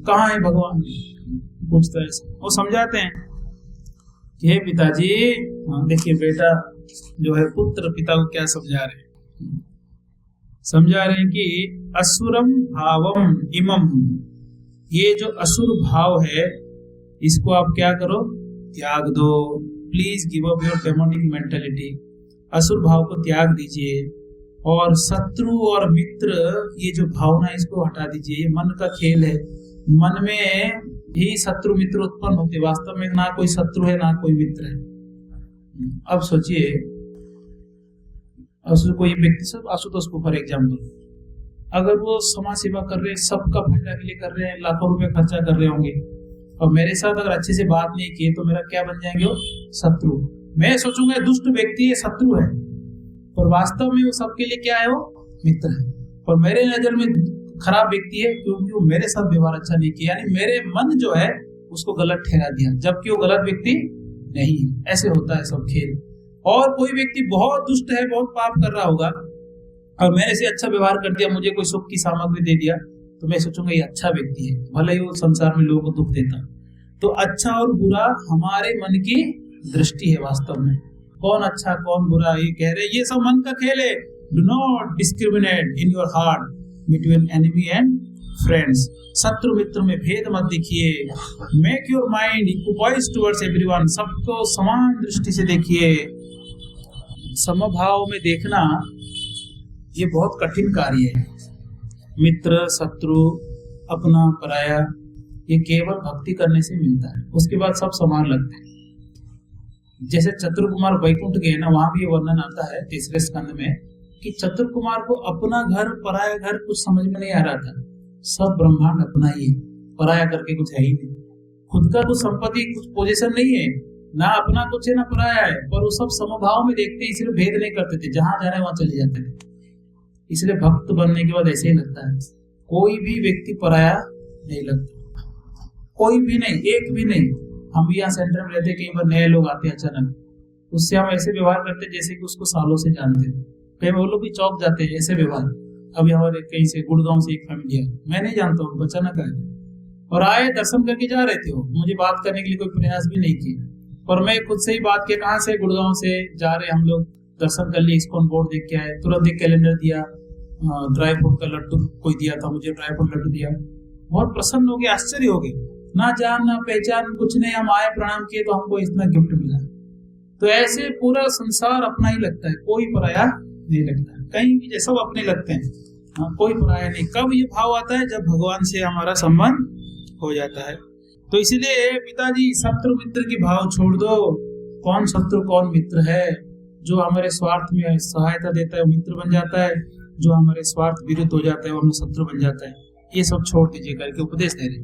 कहाँ है भगवान? पूछता है, वो समझाते हैं कि हे पिताजी, देखिए बेटा जो है पुत्र पिता को क्या समझा रहे हैं? समझा रहे हैं कि असुरम भावम इमम, ये जो असुर भाव है इसको आप क्या करो? त्याग दो। Please give up your demonic mentality. असुर भाव को त्याग दीजिए, और शत्रु और मित्र ये जो भावना इसको हटा दीजिए। ये मन का खेल है, मन में ही शत्रु मित्र उत्पन्न होते, वास्तव में ना कोई शत्रु है ना कोई मित्र है। अब सोचिए, असुर कोई व्यक्ति, सब आशुतोष को फॉर एग्जाम्पल, अगर वो समाज सेवा कर रहे हैं, सबका फायदा के लिए कर रहे हैं, लाखों रुपए खर्चा कर रहे होंगे, और मेरे साथ अगर अच्छे से बात नहीं किए तो मेरा क्या बन जाएंगे? वो शत्रु। मैं सोचूंगा दुष्ट व्यक्ति है, शत्रु है, पर वास्तव में वो सबके लिए क्या है? वो मित्र है। और मेरे नजर में खराब व्यक्ति है क्योंकि वो मेरे साथ व्यवहार अच्छा नहीं किया, यानी मेरे मन जो है उसको गलत ठहरा दिया, जबकि वो गलत व्यक्ति नहीं है। ऐसे होता है सब खेल। और कोई व्यक्ति बहुत दुष्ट है, बहुत पाप कर रहा होगा, और मैंने से अच्छा व्यवहार कर दिया, मुझे कोई सुख की सामग्री दे दिया, तो मैं सोचूंगा ये अच्छा व्यक्ति है, भले ही वो संसार में लोगों को दुख देता। तो अच्छा और बुरा हमारे मन की दृष्टि है। वास्तव में कौन अच्छा कौन बुरा, ये कह रहे ये सब मन का खेल है। Do not discriminate in your heart between enemy and friends. शत्रु मित्र में भेद मत देखिए। Make your mind equipoise towards everyone. सबको समान दृष्टि से देखिए। समभाव में देखना ये बहुत कठिन कार्य है। मित्र शत्रु अपना पराया ये केवल भक्ति करने से मिलता है, उसके बाद सब समान लगते हैं। जैसे चतुर कुमार वैकुंठ गए ना, वहां भी वर्णन आता है तीसरे स्कंद में कि चतुर कुमार को अपना घर पराया घर कुछ समझ में नहीं आ रहा था। सब ब्रह्मांड अपना ही है, पराया करके कुछ है ही नहीं। खुद का कुछ संपत्ति कुछ पोजीशन नहीं है, ना अपना कुछ है ना पराया है, पर वो सब समभाव में देखते, इसलिए भेद नहीं करते थे, जहां जाने वहां चले जाते थे। इसलिए भक्त बनने के बाद ऐसे ही लगता है, कोई भी व्यक्ति पराया नहीं लगता, कोई भी नहीं, एक भी नहीं। हम भी यहाँ सेंटर में रहते, कई बार नए लोग आते हैं अचानक, उससे हम ऐसे व्यवहार करते जैसे कि उसको सालों से जानते हैं। कई वो लोग भी चौक जाते हैं ऐसे व्यवहार। अभी हमारे कहीं से गुड़गांव से एक फैमिली है, मैं नहीं जानता हूँ, अचानक आए और आए, दर्शन करके जा रहे थे। वो मुझे बात करने के लिए कोई प्रयास भी नहीं किया, और मैं खुद से ही बात किया, कहाँ से? गुड़गांव से जा रहे हम लोग, दर्शन कर लिए, इस्कॉन बोर्ड देख के आए। तुरंत एक कैलेंडर दिया, ड्राई फ्रूट का लड्डू कोई दिया था, मुझे ड्राई फ्रूट लड्डू दिया। बहुत प्रसन्न हो गए, आश्चर्य हो गए, ना जान ना पहचान कुछ नहीं, हम आए प्रणाम किए तो हमको इतना गिफ्ट मिला। तो ऐसे पूरा संसार अपना ही लगता है, कोई पराया नहीं लगता। कहीं भी सब अपने लगते हैं, कोई पराया नहीं। कब ये भाव आता है? जब भगवान से हमारा संबंध हो जाता है। तो इसलिए पिताजी शत्रु मित्र की भाव छोड़ दो। कौन शत्रु कौन मित्र है? जो हमारे स्वार्थ में सहायता देता है वो मित्र बन जाता है, जो हमारे स्वार्थ विरुद्ध हो जाता है वो हमें शत्रु बन जाता है। ये सब छोड़ दीजिए करके उपदेश दे रहे,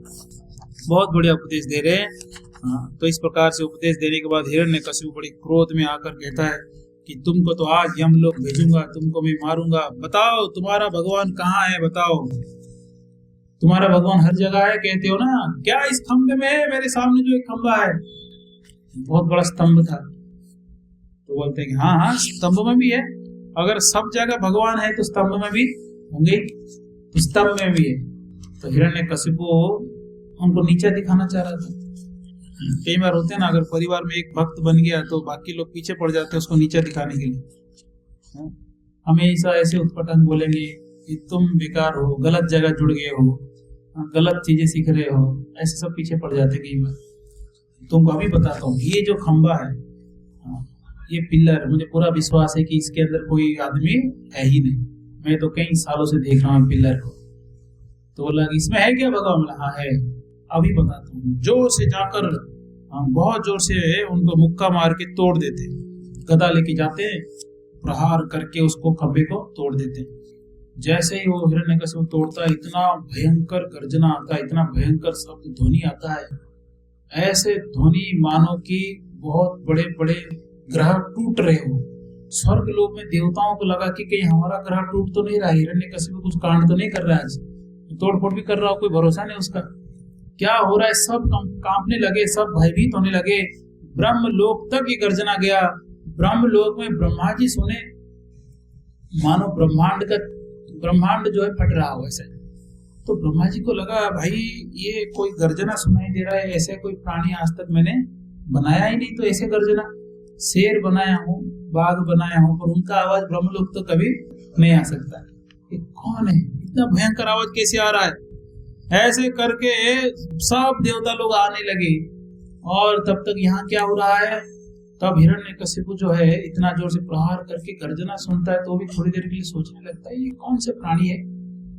बहुत बढ़िया उपदेश दे रहे हैं। तो इस प्रकार से उपदेश देने के बाद हिरण्यकशिपु बड़ी क्रोध में आकर कहता है कि तुमको तो आज यमलोक भेजूंगा, तुमको मैं मारूंगा। बताओ तुम्हारा भगवान कहाँ है? बताओ तुम्हारा भगवान हर जगह है कहते हो ना, क्या इस खंभे में है? मेरे सामने जो एक खंभा है, बहुत बड़ा स्तंभ था। तो बोलते हैं कि हाँ हाँ स्तंभ में भी है। अगर सब जगह भगवान है तो स्तंभ में भी होंगे, तो स्तंभ में भी है। तो हिरण्यकशिपु उनको नीचा दिखाना चाह रहा था। कई बार होते हैं ना, अगर परिवार में एक भक्त बन गया तो बाकी लोग पीछे पड़ जाते हैं उसको नीचा दिखाने के लिए। हमेशा ऐसे उत्पटांग बोलेंगे कि तुम बेकार हो, गलत जगह जुड़ गए हो, गलत चीजें सीख रहे हो, ऐसे सब पीछे पड़ जाते कई बार। तुमको अभी बताता हूँ, ये जो खंबा है, ये पिलर, मुझे पूरा विश्वास है कि इसके अंदर कोई आदमी है ही नहीं। मैं तो कई सालों से देख रहा हूँ पिलर को। तो बोला इसमें है क्या भगवान? हाँ है, अभी बताता हूँ। जोर से जाकर बहुत जोर से उनको मुक्का मार के तोड़ देते, गदा लेके जाते हैं, प्रहार करके उसको खंभे को तोड़ देते हैं। जैसे ही वो हिरण्यकशिपु तोड़ता है, इतना भयंकर गर्जना आता है, इतना भयंकर शब्द ध्वनि आता है, ऐसे ध्वनि मानो कि बहुत बड़े बड़े ग्रह टूट रहे हो। स्वर्ग लोक में देवताओं को लगा कि कहीं हमारा ग्रह टूट तो नहीं रहा, हिरण्यकशिपु कुछ कांड तो नहीं कर रहा है, आज तोड़फोड़ भी कर रहा हो, कोई भरोसा नहीं उसका, क्या हो रहा है। सब कांपने लगे, सब भयभीत होने लगे। ब्रह्म लोक तक ये गर्जना गया। ब्रह्म लोक में ब्रह्मा जी सुने, मानो ब्रह्मांड जो है फट रहा हो ऐसे। तो ब्रह्मा जी को लगा भाई ये कोई गर्जना सुनाई दे रहा है, ऐसे कोई प्राणी आज तक मैंने बनाया ही नहीं, तो ऐसे गर्जना, शेर बनाया हूँ, बाघ बनाया हूँ, पर उनका आवाज ब्रह्मलोक तो कभी नहीं आ सकता। ये कौन है, इतना भयंकर आवाज कैसे आ रहा है। ऐसे करके सब देवता लोग आने लगे। और तब तक यहाँ क्या हो रहा है, तब हिरण्यकशिपु जो है इतना जोर से प्रहार करके गर्जना सुनता है, तो भी थोड़ी देर के लिए सोचने लगता है ये कौन से प्राणी है,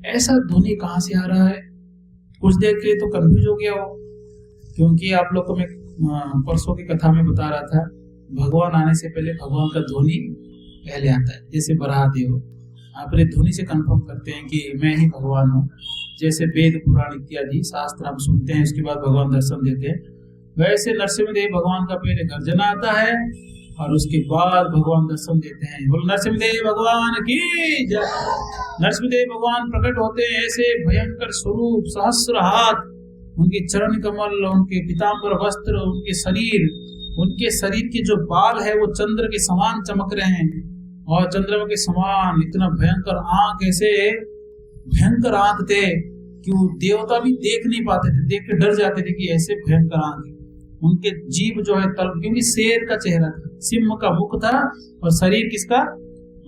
ऐसा ध्वनि कहाँ से आ रहा है। कुछ देर के लिए तो कंफ्यूज हो गया वो, क्योंकि आप लोग को मैं परसों की कथा में बता रहा था, भगवान आने से पहले भगवान का ध्वनि पहले आता है। जैसे बराहदेव अपने ध्वनि से कंफर्म करते हैं कि मैं ही भगवान हूँ, जैसे वेद पुराण इत्यादि शास्त्र हम सुनते हैं, उसके बाद भगवान दर्शन देते हैं, वैसे नरसिंहदेव भगवान का पहले गर्जना आता है और उसके बाद भगवान दर्शन देते हैं। बोलो नरसिंहदेव भगवान की जय। नरसिंहदेव भगवान प्रकट होते हैं, ऐसे भयंकर स्वरूप, सहस्र हाथ, उनके चरण कमल, उनके पीतांबर वस्त्र, उनके शरीर के जो बाल है वो चंद्र के समान चमक रहे हैं, और चंद्रमा के समान इतना भयंकर आंख, ऐसे भयंकर आंख थे कि वो देवता भी देख नहीं पाते थे, देख के डर जाते थे कि ऐसे भयंकर आंख। उनके जीभ जो है तल, क्योंकि शेर का चेहरा था, सिंह का मुख था, और शरीर किसका,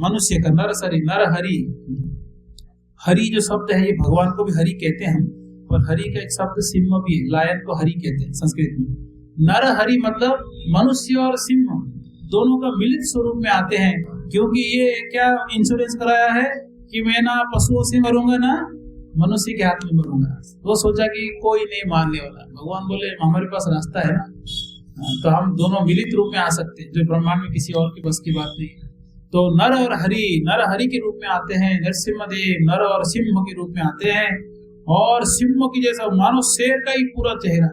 मनुष्य का, नर शरीर, नर हरि। हरि जो शब्द है ये भगवान को भी हरि कहते हैं हम, और हरि का एक शब्द सिंह भी है, लायन को हरि कहते हैं संस्कृत में। नर हरि मतलब मनुष्य और सिंह दोनों का मिलित स्वरूप में आते हैं, क्योंकि ये क्या इंश्योरेंस कराया है कि मैं ना पशुओं से मरूंगा ना मनुष्य के हाथ में मरूंगा। वो सोचा कि कोई नहीं मारने वाला, भगवान बोले हमारे पास रास्ता है ना, तो हम दोनों मिलित रूप में आ सकते हैं, जो ब्रह्मांड में किसी और के बस की बात नहीं। तो नर हरि के रूप में आते हैं, नरसिम्हदेव नर और सिंह के रूप में आते हैं, और सिंह की जैसा मानो शेर का ही पूरा चेहरा।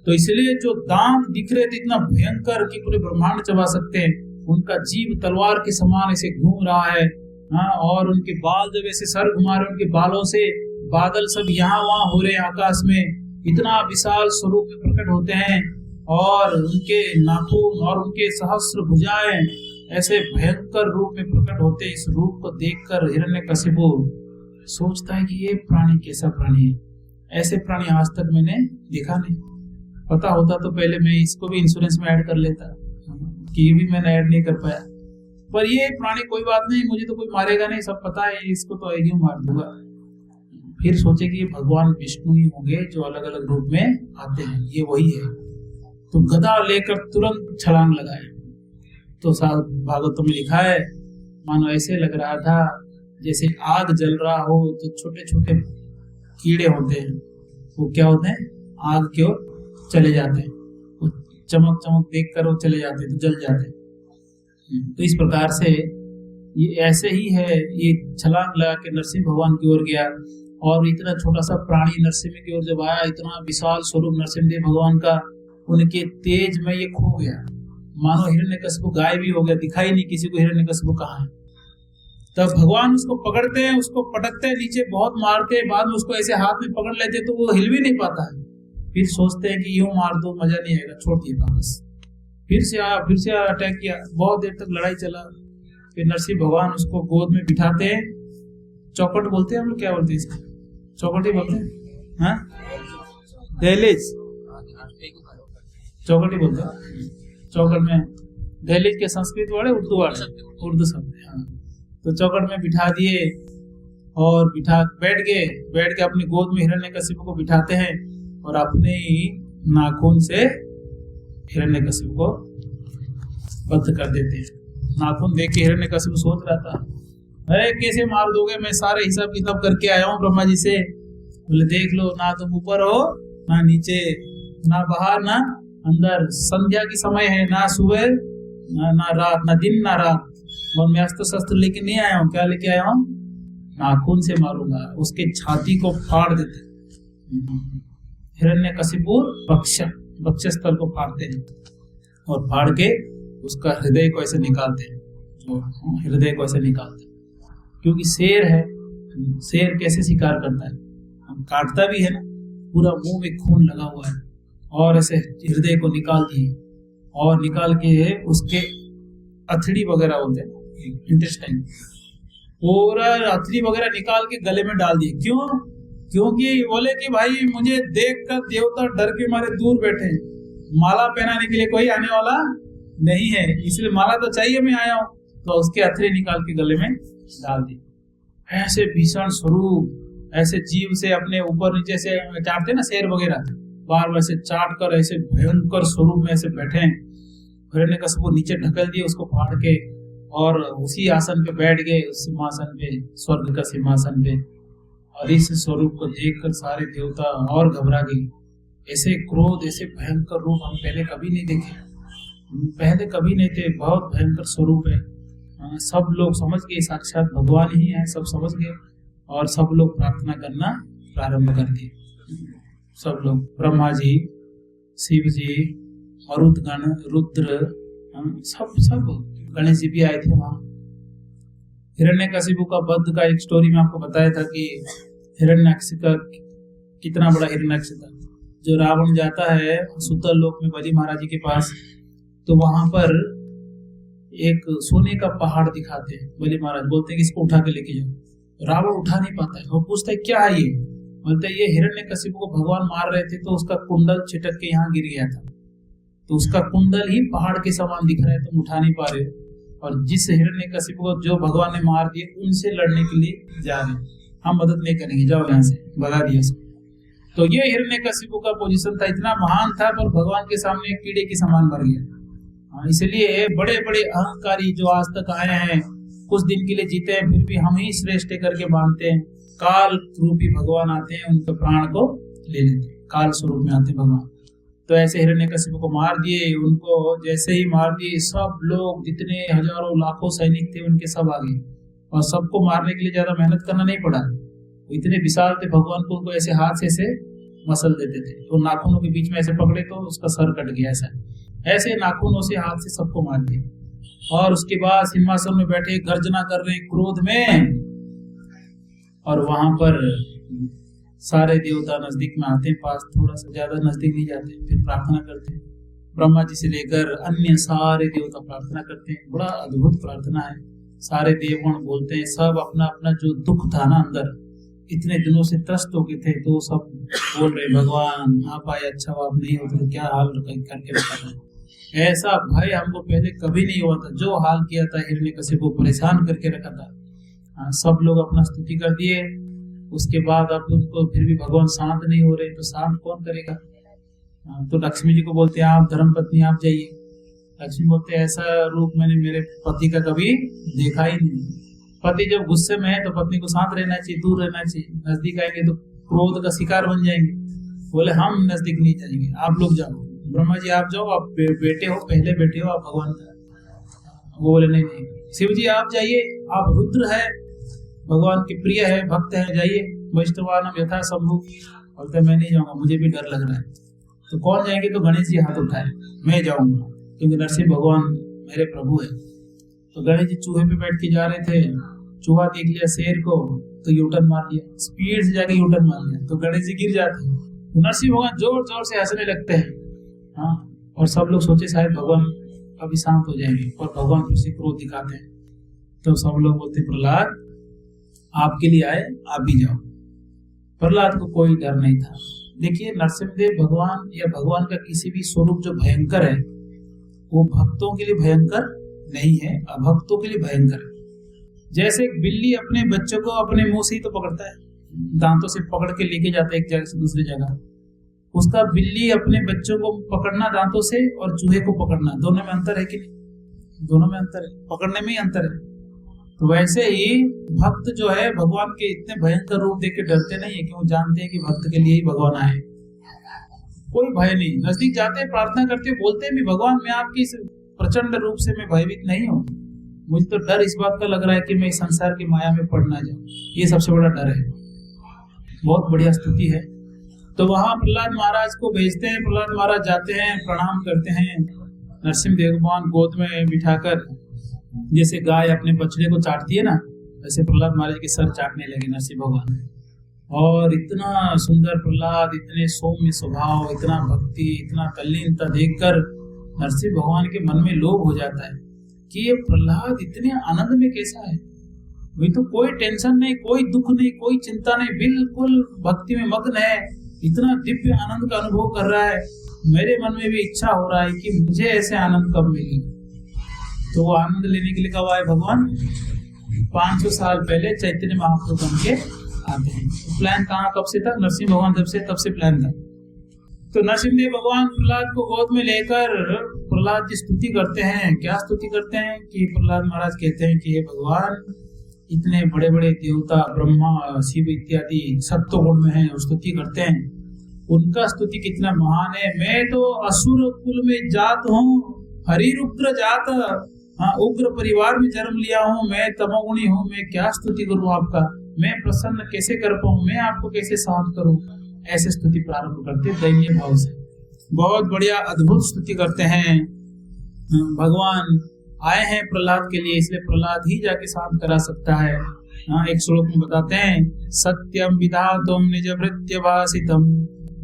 तो इसलिए जो दांत दिख रहे थे इतना भयंकर कि पूरे ब्रह्मांड चबा सकते हैं, उनका जीव तलवार के समान ऐसे घूम रहा है। हाँ, और उनके बाल जब ऐसे सर घुमा रहे, उनके बालों से बादल सब यहाँ वहां हो रहे हैं आकाश में, इतना विशाल स्वरूप में प्रकट होते हैं, और उनके नाखून और उनके सहस्र भुजाएं ऐसे भयंकर रूप में प्रकट होते हैं। इस रूप को देखकर हिरण्यकशिपु सोचता है कि ये प्राणी कैसा प्राणी है, ऐसे प्राणी आज तक मैंने देखा नहीं। पता होता तो पहले मैं इसको भी इंश्योरेंस में ऐड कर लेता, कि ये भी मैंने ऐड नहीं कर पाया। पर ये प्राणी कोई बात नहीं, मुझे तो कोई मारेगा नहीं, सब पता है, इसको तो ऐसे मार दूंगा। फिर सोचे कि ये भगवान विष्णु ही होंगे जो अलग अलग रूप में आते हैं, ये वही है। तो गदा लेकर तुरंत छलांग लगाए। तो भागवत में लिखा है, मानो ऐसे लग रहा था जैसे आग जल रहा हो, तो छोटे छोटे कीड़े होते हैं, वो क्या होते हैं, आग की ओर चले जाते हैं, वो चमक चमक देखकर वो चले जाते हैं, तो जल जाते हैं। तो इस प्रकार से ये ऐसे ही है, ये छलांग लगा के नरसिंह भगवान की ओर गया, और इतना छोटा सा प्राणी नरसिंह की ओर जब आया, इतना विशाल स्वरूप नरसिंहदेव भगवान का, उनके तेज में ये खो गया, मानो हिरण्यकशिपु गायब ही हो गया, दिखाई नहीं किसी को हिरण्यकशिपु कहाँ है। तब भगवान उसको पकड़ते हैं, उसको पटकते हैं, नीचे बहुत मारते हैं, बाद में उसको ऐसे हाथ में पकड़ लेते हैं तो वो हिल भी नहीं पाता है। फिर सोचते हैं कि यूं मार दो, मजा नहीं आएगा, छोड़ दिए वापस। फिर से अटैक किया, बहुत देर तक लड़ाई चला। फिर नरसिंह भगवान उसको गोद में बिठाते हैं, चौकट बोलते हैं हम लोग, क्या बोलते हैं इसको, चौकट ही बोलते हैं, हाँ, दहलीज, चौकट ही बोलते हैं। चौकट में दहलीज के संस्कृत वर्ड है, उर्दू शब्द है। हाँ, तो चौकट में बिठा दिए, और बैठ के अपनी गोद में हिरण्यकशिपु को बिठाते हैं, और अपने ही नाखून से हिरण्यकशिपु को बद्ध कर देते हैं। नाखून देख के हिरण्यकशिपु सोच रहा था, अरे कैसे मार दोगे, मैं सारे हिसाब किताब करके आया हूँ ब्रह्मा जी से। बोले देख लो, ना तुम ऊपर हो ना नीचे, ना बाहर ना अंदर, संध्या की समय है, ना सुबह ना रात, ना दिन ना रात, और मैं अस्त्र शस्त्र लेके नहीं आया हूँ। क्या लेके आया हूँ? नाखून से मारूंगा, उसके छाती को फाड़ देते। हिरण्यकशिपु वक्षस्थल को फाड़ते हैं और फाड़ के उसका हृदय को ऐसे निकालते हैं, हृदय को ऐसे निकालते हैं। क्योंकि शेर है, शेर कैसे शिकार करता है, हम काटता भी है ना, पूरा मुंह में खून लगा हुआ है और ऐसे हृदय को निकाल दिए और निकाल के उसके अथड़ी वगैरह होते हैं, इंटेस्टाइन, पूरा अथड़ी वगैरह निकाल के गले में डाल दिए। क्यों? क्योंकि बोले कि भाई मुझे देखकर देवता डर के मारे दूर बैठे, माला पहनाने के लिए कोई आने वाला नहीं है, इसलिए माला तो चाहिए, मैं आया हूं। तो उसके अथड़ी निकाल के गले में डाल दी। ऐसे भीषण स्वरूप, ऐसे जीव से अपने ऊपर नीचे से चाटते ना शेर वगैरह, बार बार से चाट कर ऐसे भयंकर स्वरूप में ऐसे बैठे। हिरण्यकशिपु नीचे ढकल दिए उसको फाड़ के और उसी आसन पे बैठ गए, उस सिंहासन पे, स्वर्ग का सिंहासन पे। और इस स्वरूप को देखकर सारे देवता और घबरा गए। ऐसे क्रोध, ऐसे भयंकर रूप हम पहले कभी नहीं देखे, पहले कभी नहीं थे। बहुत भयंकर स्वरूप है। सब लोग समझ गए साक्षात भगवान ही है, सब समझ गए और सब लोग प्रार्थना करना प्रारंभ कर दिए। सब लोग, ब्रह्मा जी, शिव जी, मरुदगण, रुद्र, सब गणेश जी भी आए थे वहां। हिरण्यकशिपु का वध का एक स्टोरी में आपको बताया था कि हिरण्याक्ष का कितना बड़ा हिरण्याक्ष था। जो रावण जाता है सुतल लोक में बलि महाराज जी के पास, तो वहां पर एक सोने का पहाड़ दिखाते हैं। बलि महाराज बोलते हैं कि इसको उठा के लेके जाओ। रावण उठा नहीं पाता है, वो पूछता है क्या है ये? बोलते हैं ये हिरण्यकशिपु को भगवान मार रहे थे तो उसका कुंडल छिटक के यहाँ गिर गया था, तो उसका कुंडल ही पहाड़ के समान दिख रहा है, तुम उठा नहीं पा रहे हो। और जिस हिरण्यकशिपु को जो भगवान ने मार दिए उनसे लड़ने के लिए जा रहे हैं, हम मदद नहीं करेंगे, जाओ यहाँ से, भगा दिया उसको। तो ये हिरण्यकशिपु का पोजीशन था, इतना महान था, पर भगवान के सामने एक कीड़े के समान मर गया। इसलिए बड़े बड़े अहंकारी जो आज तक आए हैं, कुछ दिन के लिए जीते हैं, फिर भी हम ही श्रेष्ठ करके मानते हैं। काल रूपी भगवान आते हैं, उनके प्राण को ले लेते हैं, काल स्वरूप में आते हैं भगवान। तो ऐसे हिरण्यकशिपु को मार दिए। उनको जैसे ही मार दिए, सब लोग जितने हजारों लाखों सैनिक थे उनके सब आ गए, और सबको मारने के लिए ज्यादा मेहनत करना नहीं पड़ा। इतने विशाल थे भगवान को, उनको ऐसे हाथ से ऐसे मसल देते थे, तो नाखूनों के बीच में ऐसे पकड़े तो उसका सर कट गया। ऐसे नाखूनों से हाथ से सबको मार दिया। और उसके बाद सिंहासन में बैठे गर्जना कर रहे क्रोध में, और वहां पर सारे देवता नजदीक में आते हैं, पास थोड़ा सा ज्यादा नजदीक नहीं जाते, फिर प्रार्थना करते हैं। ब्रह्मा जी से लेकर अन्य सारे देवता प्रार्थना करते हैं। बड़ा अद्भुत प्रार्थना है। सारे देवगण बोलते हैं, सब अपना अपना जो दुख था ना अंदर, इतने दिनों से त्रस्त हो गए थे, तो सब बोल रहे भगवान आप आए, अच्छा आप नहीं होते तो क्या हाल करके रखा था। ऐसा भय हमको पहले कभी नहीं हुआ था। जो हाल किया था हिरण्यकशिपु को परेशान करके रखा था। सब लोग अपना स्तुति कर दिए। उसके बाद अब उनको फिर भी भगवान शांत नहीं हो रहे, तो शांत कौन करेगा? तो लक्ष्मी जी को बोलते हैं आप धर्मपत्नी आप जाइए। लक्ष्मी बोलते हैं ऐसा रूप मैंने मेरे पति का कभी देखा ही नहीं। पति जब गुस्से में है तो पत्नी को शांत रहना चाहिए, दूर रहना चाहिए। नजदीक आएंगे तो क्रोध का शिकार बन जाएंगे। बोले हम नजदीक नहीं जाएंगे, आप लोग जाओ। ब्रह्मा जी आप जाओ, आप बेटे हो, पहले बेटे हो आप भगवान का। वो बोले नहीं, शिव जी आप जाइए, आप रुद्र है, भगवान के प्रिय है, भक्त है, जाइए। वैष्णवानम यथा शंभु। बोलते मैं नहीं जाऊंगा, मुझे भी डर लग रहा है। तो कौन जाएंगे? तो गणेश जी हाथ उठाए, मैं जाऊंगा, क्योंकि नरसिंह भगवान मेरे प्रभु है। तो गणेश जी चूहे पे बैठ के जा रहे थे, चूहा देख लिया शेर को तो यूटर्न मार लिया, स्पीड से जाके यूटर्न मार लिया, तो गणेश जी गिर जाते हैं। तो नरसिंह भगवान जोर जोर से हंसने लगते हैं। हाँ, और सब लोग सोचे शायद भगवान अभी शांत हो जाएंगे, और भगवान फिर से क्रोध दिखाते हैं। तो सब लोग बोलते प्रहलाद आपके लिए आए, आप भी जाओ। प्रहलाद को कोई डर नहीं था। देखिए नरसिंहदेव भगवान या भगवान का किसी भी स्वरूप जो भयंकर है, वो भक्तों के लिए भयंकर नहीं है, अभक्तों के लिए भयंकर है। जैसे एक बिल्ली अपने बच्चों को अपने मुंह से ही तो पकड़ता है, दांतों से पकड़ के लेके जाता है एक जगह से दूसरी जगह। उसका बिल्ली अपने बच्चों को पकड़ना दांतों से और चूहे को पकड़ना, दोनों में अंतर है कि नहीं? दोनों में अंतर है, पकड़ने में ही अंतर है। तो वैसे ही भक्त जो है भगवान के इतने भयंकर रूप देख के डरते नहीं है, कि वो जानते हैं कि भक्त के लिए ही भगवान आए। कोई भय नहीं, नजदीक जाते हैं, प्रार्थना करते हैं, बोलते हैं भी भगवान मैं आपकी इस प्रचंड रूप से मैं भयभीत नहीं हूँ, मुझे तो डर इस बात का लग रहा है कि मैं इस संसार की माया में पड़ ना जाऊं, ये सबसे बड़ा डर है। बहुत बढ़िया स्तुति है। तो वहां प्रहलाद महाराज को भेजते हैं, प्रहलाद महाराज जाते हैं, प्रणाम करते हैं। नरसिंह देव भगवान गोद में बिठाकर, जैसे गाय अपने बछड़े को चाटती है ना, वैसे प्रहलाद महाराज के सर चाटने लगे नरसिंह भगवान। और इतना सुंदर प्रहलाद, इतने सौम्य स्वभाव, इतना भक्ति, इतना तल्लीनता देखकर नरसिंह भगवान के मन में लोभ हो जाता है कि ये प्रहलाद इतने आनंद में कैसा है। वही तो कोई टेंशन नहीं, कोई दुख नहीं, कोई चिंता नहीं, बिल्कुल भक्ति में मग्न है, इतना दिव्य आनंद का अनुभव कर रहा है। मेरे मन में भी इच्छा हो रहा है कि मुझे ऐसे आनंद कब मिलेगा। तो वो आनंद लेने के लिए कब आए भगवान? 500 साल पहले चैतन्य महाप्रभु बन के आते हैं। तो प्लान कहाँ कब से था? नरसिंह भगवान तब से प्लान था। तो नरसिंह भगवान प्रहलाद को गोद में लेकर प्रहलाद की स्तुति करते हैं। क्या स्तुति करते हैं कि प्रहलाद महाराज कहते हैं कि हे भगवान, इतने बड़े बड़े देवता ब्रह्मा शिव इत्यादि सत्व गुण में हैं, स्तुति करते हैं, उनका स्तुति कितना महान है। मैं तो असुर कुल में जात हूँ, हरिरुद्र जात, उग्र परिवार में जन्म लिया हूँ, मैं तमोगुणी हूँ, मैं क्या स्तुति करूँ आपका, मैं प्रसन्न कैसे कर पाऊँ, मैं आपको कैसे शांत करूँ। ऐसे स्तुति प्रारंभ करते दैन्य भाव से। बहुत बढ़िया अद्भुत स्तुति करते हैं। भगवान आए हैं प्रहलाद के लिए, इसलिए प्रहलाद ही जाके शांत करा सकता है। एक श्लोक में बताते हैं, सत्यम विधातुम निज भृत्य भासितम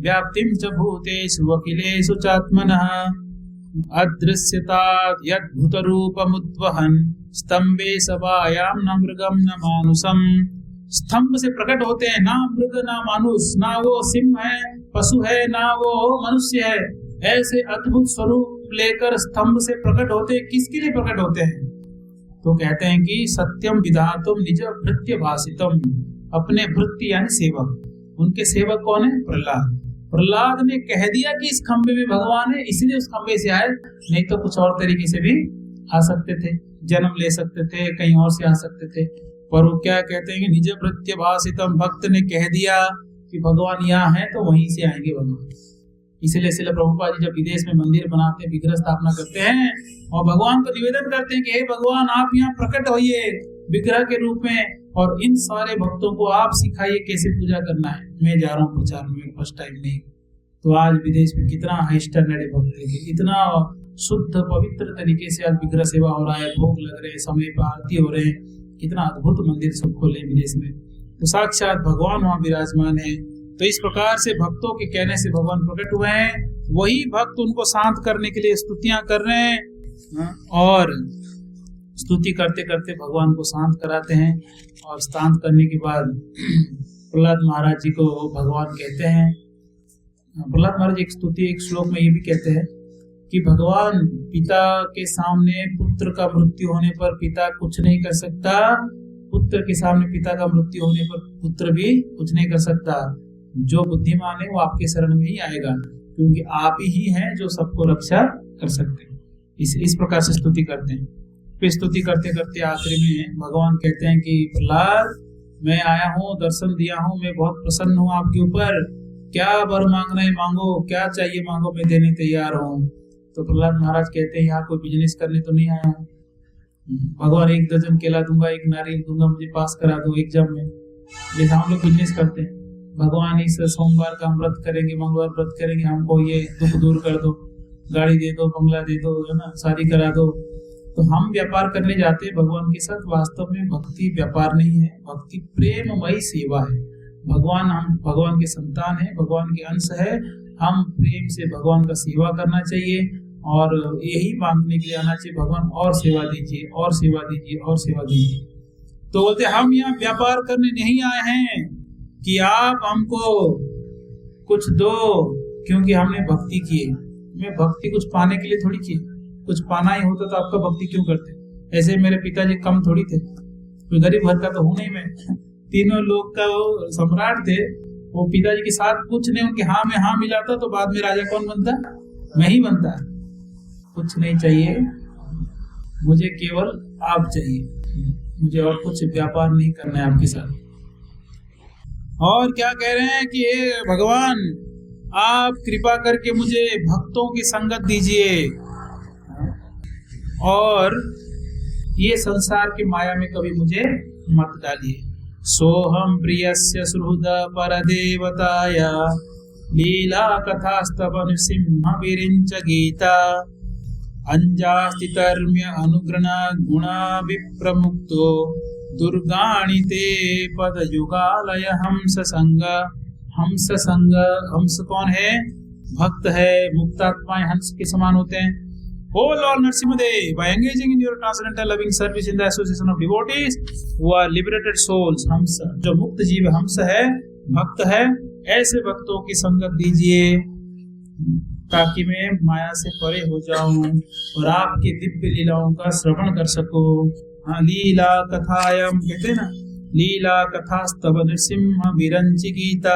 व्याप्तिम च भूतेषु अखिलेषु चात्मनः अदृश्यतात् यद्भुत रूपमुद्वहन् स्तंभे सभायां न मृगम न मानुषम। स्तंभ से प्रकट होते हैं, ना मृग ना मानुष, ना वो सिंह है पशु है, ना वो मनुष्य है। ऐसे अद्भुत स्वरूप लेकर स्तंभ से प्रकट होते हैं। किसके लिए प्रकट होते हैं? तो कहते हैं कि सत्यम विधातुम निज भृत्य भासितम, अपने भृत्य यानी सेवक। उनके सेवक कौन है? प्रहलाद। प्रहलाद ने कह दिया कि इस खंबे में भगवान है, इसलिए उस खंबे से आए, नहीं तो कुछ और तरीके से भी आ सकते थे, जन्म ले सकते थे, कहीं और से आ सकते थे। पर वो क्या कहते हैं कि निज भृत्य भासितम, भक्त ने कह दिया कि भगवान यहाँ है तो वहीं से आएंगे भगवान। इसलिए श्रील प्रभुपाद जी जब विदेश में मंदिर बनाते हैं, विग्रह स्थापना करते हैं और भगवान को निवेदन करते हैं कि हे भगवान, आप यहाँ प्रकट होइए विग्रह के रूप में और इन सारे भक्तों को आप सिखाइए कैसे पूजा करना है। मैं जा रहा हूँ प्रचार में, फर्स्ट टाइम नहीं। तो आज विदेश में कितना हाई स्टैंडर्ड भक्त है, इतना शुद्ध पवित्र तरीके से आज विग्रह सेवा हो रहा है, भोग लग रहे हैं, समय पर आरती हो रहे हैं, कितना अद्भुत मंदिर सब खोले विदेश में। तो साक्षात भगवान वहाँ विराजमान है। तो इस प्रकार से भक्तों के कहने से भगवान प्रकट हुए हैं। वही भक्त उनको शांत करने के लिए स्तुतियां कर रहे हैं और स्तुति करते करते भगवान को शांत कराते हैं। और शांत करने के बाद प्रहलाद महाराज जी को भगवान कहते हैं, प्रहलाद महाराज एक स्तुति एक श्लोक में ये भी कहते हैं कि भगवान, पिता के सामने पुत्र का मृत्यु होने पर पिता कुछ नहीं कर सकता, पुत्र के सामने पिता का मृत्यु होने पर पुत्र भी कुछ नहीं कर सकता। जो बुद्धिमान है वो आपके शरण में ही आएगा, क्योंकि आप ही हैं जो सबको रक्षा कर सकते हैं। इस प्रकार से स्तुति करते हैं। फिर स्तुति करते करते आखिरी में भगवान कहते हैं कि प्रहलाद, मैं आया हूँ, दर्शन दिया हूँ, मैं बहुत प्रसन्न हूँ आपके ऊपर, क्या वर मांगना है मांगो, क्या चाहिए मांगो, मैं देने तैयार हूँ। तो प्रहलाद महाराज कहते हैं, यहाँ कोई बिजनेस करने तो नहीं आया हूँ भगवान, 1 दर्जन केला दूंगा, 1 नारियल दूंगा, मुझे पास करा दो एग्जाम में, जैसा हम लोग बिजनेस करते हैं। भगवान इस सोमवार का हम व्रत करेंगे, मंगलवार व्रत करेंगे, हमको ये दुख दूर कर दो, गाड़ी दे दो, बंगला दे दो, है ना, शादी करा दो। तो हम व्यापार करने जाते हैं भगवान के साथ। वास्तव में भक्ति व्यापार नहीं है, भक्ति प्रेममयी सेवा है। हम भगवान के संतान हैं, भगवान के अंश है, हम प्रेम से भगवान का सेवा करना चाहिए और यही मांगने के लिए आना चाहिए, भगवान और सेवा दीजिए, और सेवा दीजिए, और सेवा दीजिए। तो बोलते हम यहाँ व्यापार करने नहीं आए हैं कि आप हमको कुछ दो, क्योंकि हमने भक्ति की है। मैं भक्ति कुछ पाने के लिए थोड़ी की, कुछ पाना ही होता तो आपका भक्ति क्यों करते। ऐसे मेरे पिताजी कम थोड़ी थे, कोई गरीब घर का तो हूं नहीं मैं, तीनों लोग का वो सम्राट थे। वो पिताजी के साथ कुछ नहीं, उनके हाँ में हाँ मिलाता तो बाद में राजा कौन बनता? मैं ही बनता। कुछ नहीं चाहिए मुझे, केवल आप चाहिए मुझे, और कुछ व्यापार नहीं करना है आपके साथ। और क्या कह रहे हैं कि हे भगवान, आप कृपा करके मुझे भक्तों की संगत दीजिए और ये संसार की माया में कभी मुझे मत डालिए। सोहम प्रियस्य सुहृद परदेवताया लीला कथास्तव नृसिंह विरिंच गीता अंजास्ति कर्म्य अनुग्रह गुणा विप्रमुक्तो दुर्गाणि ते पद युगालय हंस संग। हंस संग, हंस कौन है? भक्त है। मुक्तात्माएं हंस के समान होते हैं। O Lord Nrsimhadev, by engaging in your transcendental loving service in the association of devotees who are liberated souls, हंस जो मुक्त जीव हंस है, भक्त है, ऐसे भक्तों की संगत दीजिए ताकि मैं माया से परे हो जाऊं और आपके दिव्य लीलाओं का श्रवण कर सकूं। हाँ, लीला कथायम कहते हैं ना, लीला कथा स्तव नृसिंह विरंचि गीता।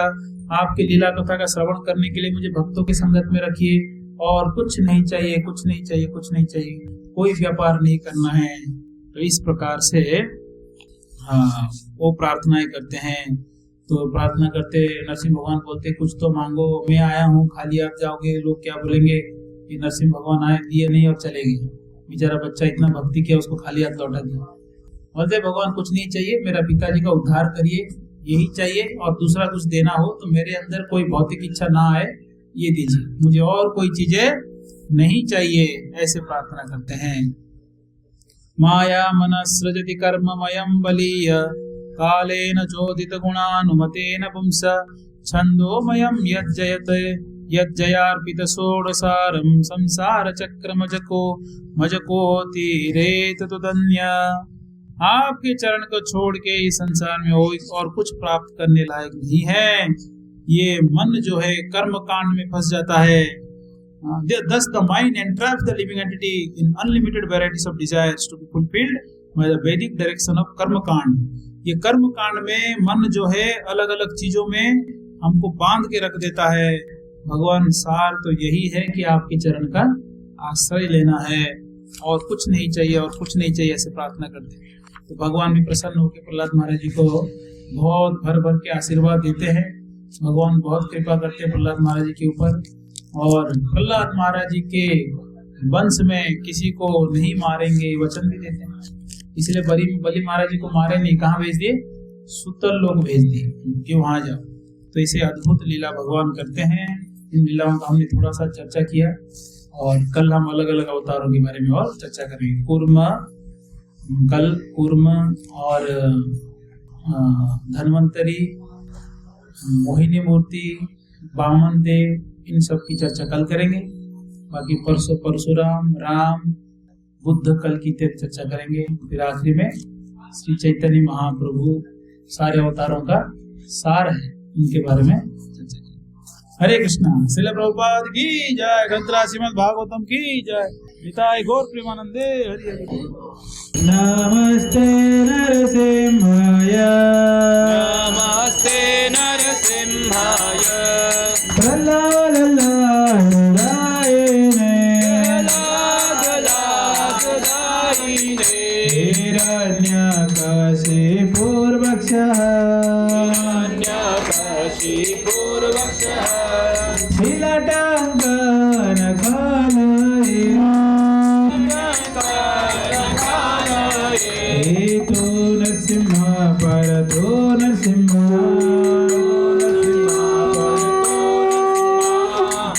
आपके लीला कथा का श्रवण करने के लिए मुझे भक्तों की संगत में रखिए और कुछ नहीं चाहिए, कुछ नहीं चाहिए, कुछ नहीं चाहिए, कोई व्यापार नहीं करना है। तो इस प्रकार से हाँ वो प्रार्थनाएं करते हैं। तो प्रार्थना करते नरसिंह भगवान बोलते कुछ तो मांगो, मैं आया हूँ, खाली आप जाओगे, लोग क्या बोलेंगे कि नरसिंह भगवान आए, दिए नहीं और चले गए। बेचारा बच्चा इतना भक्ति किया, उसको खाली हाथ लौटा दिया। बोलते भगवान कुछ नहीं चाहिए, मेरा पिताजी का उद्धार करिए, यही चाहिए, और दूसरा कुछ देना हो तो मेरे अंदर कोई भौतिक इच्छा ना आए, ये दीजिए, मुझे और कोई चीजें नहीं चाहिए। ऐसे प्रार्थना करते हैं। माया मनस्रजति कर्ममयं बलीय कालेन चोदित गुणानुमतेन पुंस छंदोमयं यज्जयार्पित षोडसारं संसार चक्रमजको मजकोतिरेत तुदन्य। आपके चरण को छोड़ के इस संसार में और कुछ प्राप्त करने लायक नहीं है। ये मन जो है कर्म कांड में फंस जाता है। Thus the mind entraps the living entity in unlimited varieties of desires to be fulfilled by the Vedic direction of कर्म कांड। ये कर्म कांड में मन जो है अलग अलग चीजों में हमको बांध के रख देता है। भगवान सार तो यही है कि आपके चरण का आश्रय लेना है और कुछ नहीं चाहिए, और कुछ नहीं चाहिए, ऐसे प्रार्थना करते हैं। तो भगवान भी प्रसन्न होकर प्रहलाद महाराज जी को बहुत भर भर के आशीर्वाद देते हैं। भगवान बहुत कृपा करते हैं प्रहलाद महाराज जी के ऊपर, और प्रहलाद महाराज जी के वंश में किसी को नहीं मारेंगे वचन भी देते हैं। इसलिए बलि महाराज जी को मारे नहीं, कहाँ भेज दिए? सुतल लोग भेज दिए कि वहां जाओ। तो इसे अद्भुत लीला भगवान करते हैं। इन लीलाओं का हमने थोड़ा सा चर्चा किया, और कल हम अलग अलग अवतारों के बारे में और चर्चा करेंगे। कूर्म और धन्वंतरी, मोहिनी मूर्ति, वामन देव, इन सब की चर्चा कल करेंगे। बाकी परशुराम, राम, बुद्ध कल की चर्चा करेंगे। फिर आखिरी में श्री चैतन्य महाप्रभु सारे अवतारों का सार है, उनके बारे में चर्चा करेंगे। हरे कृष्णा। श्रील प्रभुपाद की जय। ग्रंथराज श्रीमद् भागवतम की जय। निताय गौर प्रेमानंदे। हरि हरि। नमस्ते नरसिंहाय, नमस्ते नरसिंहाय, प्रहलादलायने हिरण्यकशिपूर्वक्षः हेतु नरसिंह परतो नरसिंह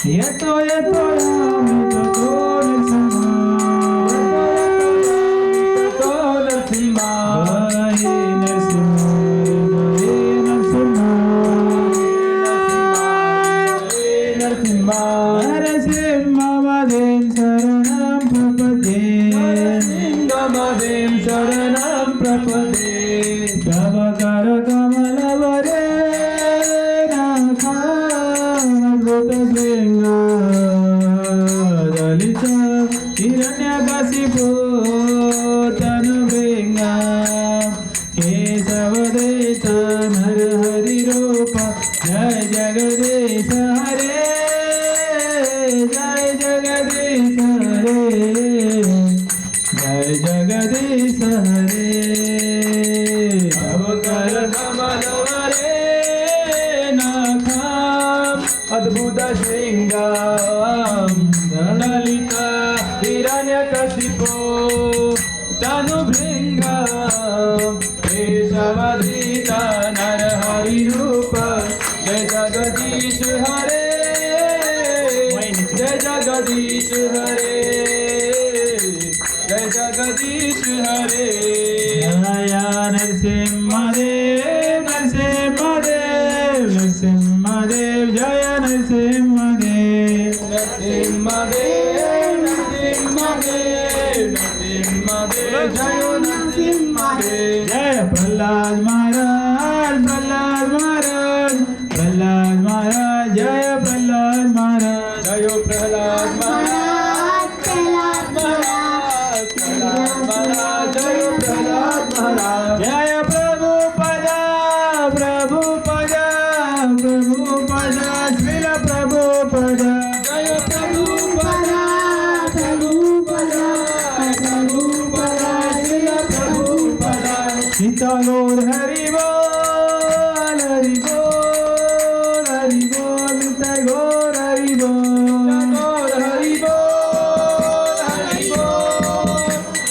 यतो यतो यामितो नरसिंह हे नरसिंह हे नरसिंह नरसिंह नरसिंहमदें शरणं प्रपद्ये, नरसिंहमदें शरणं प्रपद्ये। तव कर कमलवरे दलित हिरण्यकशिपो तनुभृङ्ग केशवदेश नरहरि रूप। जय जगदीश हरे, जय जगदीश हरे, जय जगदीश हरे। तव कर कमलवरे नखाम अद्भुत श्रृंगाम दलित हिरण्यकशिपो तनुभृंग केशवधृत नरहरि रूप जय जगदीश हरे जय जगदीश हरे जय जगदीश हरे जय नरसिंहदेव नरसिंहदेव नरसिंहदेव जय नरसिंहदेव नरसिंहदेव नरसिंहदेव नरसिंहदेव जय नरसिंहदेव जय प्रहलाद महाराज प्रहलाद महाराज प्रहलाद महाराज जय प्रहलाद महाराज जय प्रहलाद महाराज प्रहलाद महाराज प्रहलाद महाराज जय प्रहलाद महाराज जय प्रभुपदा प्रभुपदा प्रभुपदा श्रील प्रभुपदा जय प्रभुपदा प्रभुपदा प्रभुपदा श्रील प्रभुपदा सीता गौर हरि बोल हरि बोल हरि बोल सीता गौर हरि बोल गौर हरि बोल हरि बोल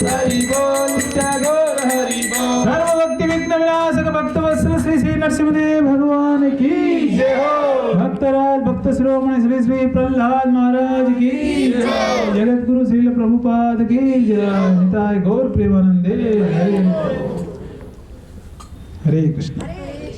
हरि बोल सीता गौर हरि बोल सर्व भक्ति विघ्न विनाशक भक्त वत्सल श्री श्री नरसिंहदेव भगवान की जय हो भक्तराज भक्त शिरोमणि श्री श्री प्रहलाद महाराज की जय जगत गुरु श्रील प्रभुपाद की जय निताय गौर प्रेमानंदे हरे कृष्ण।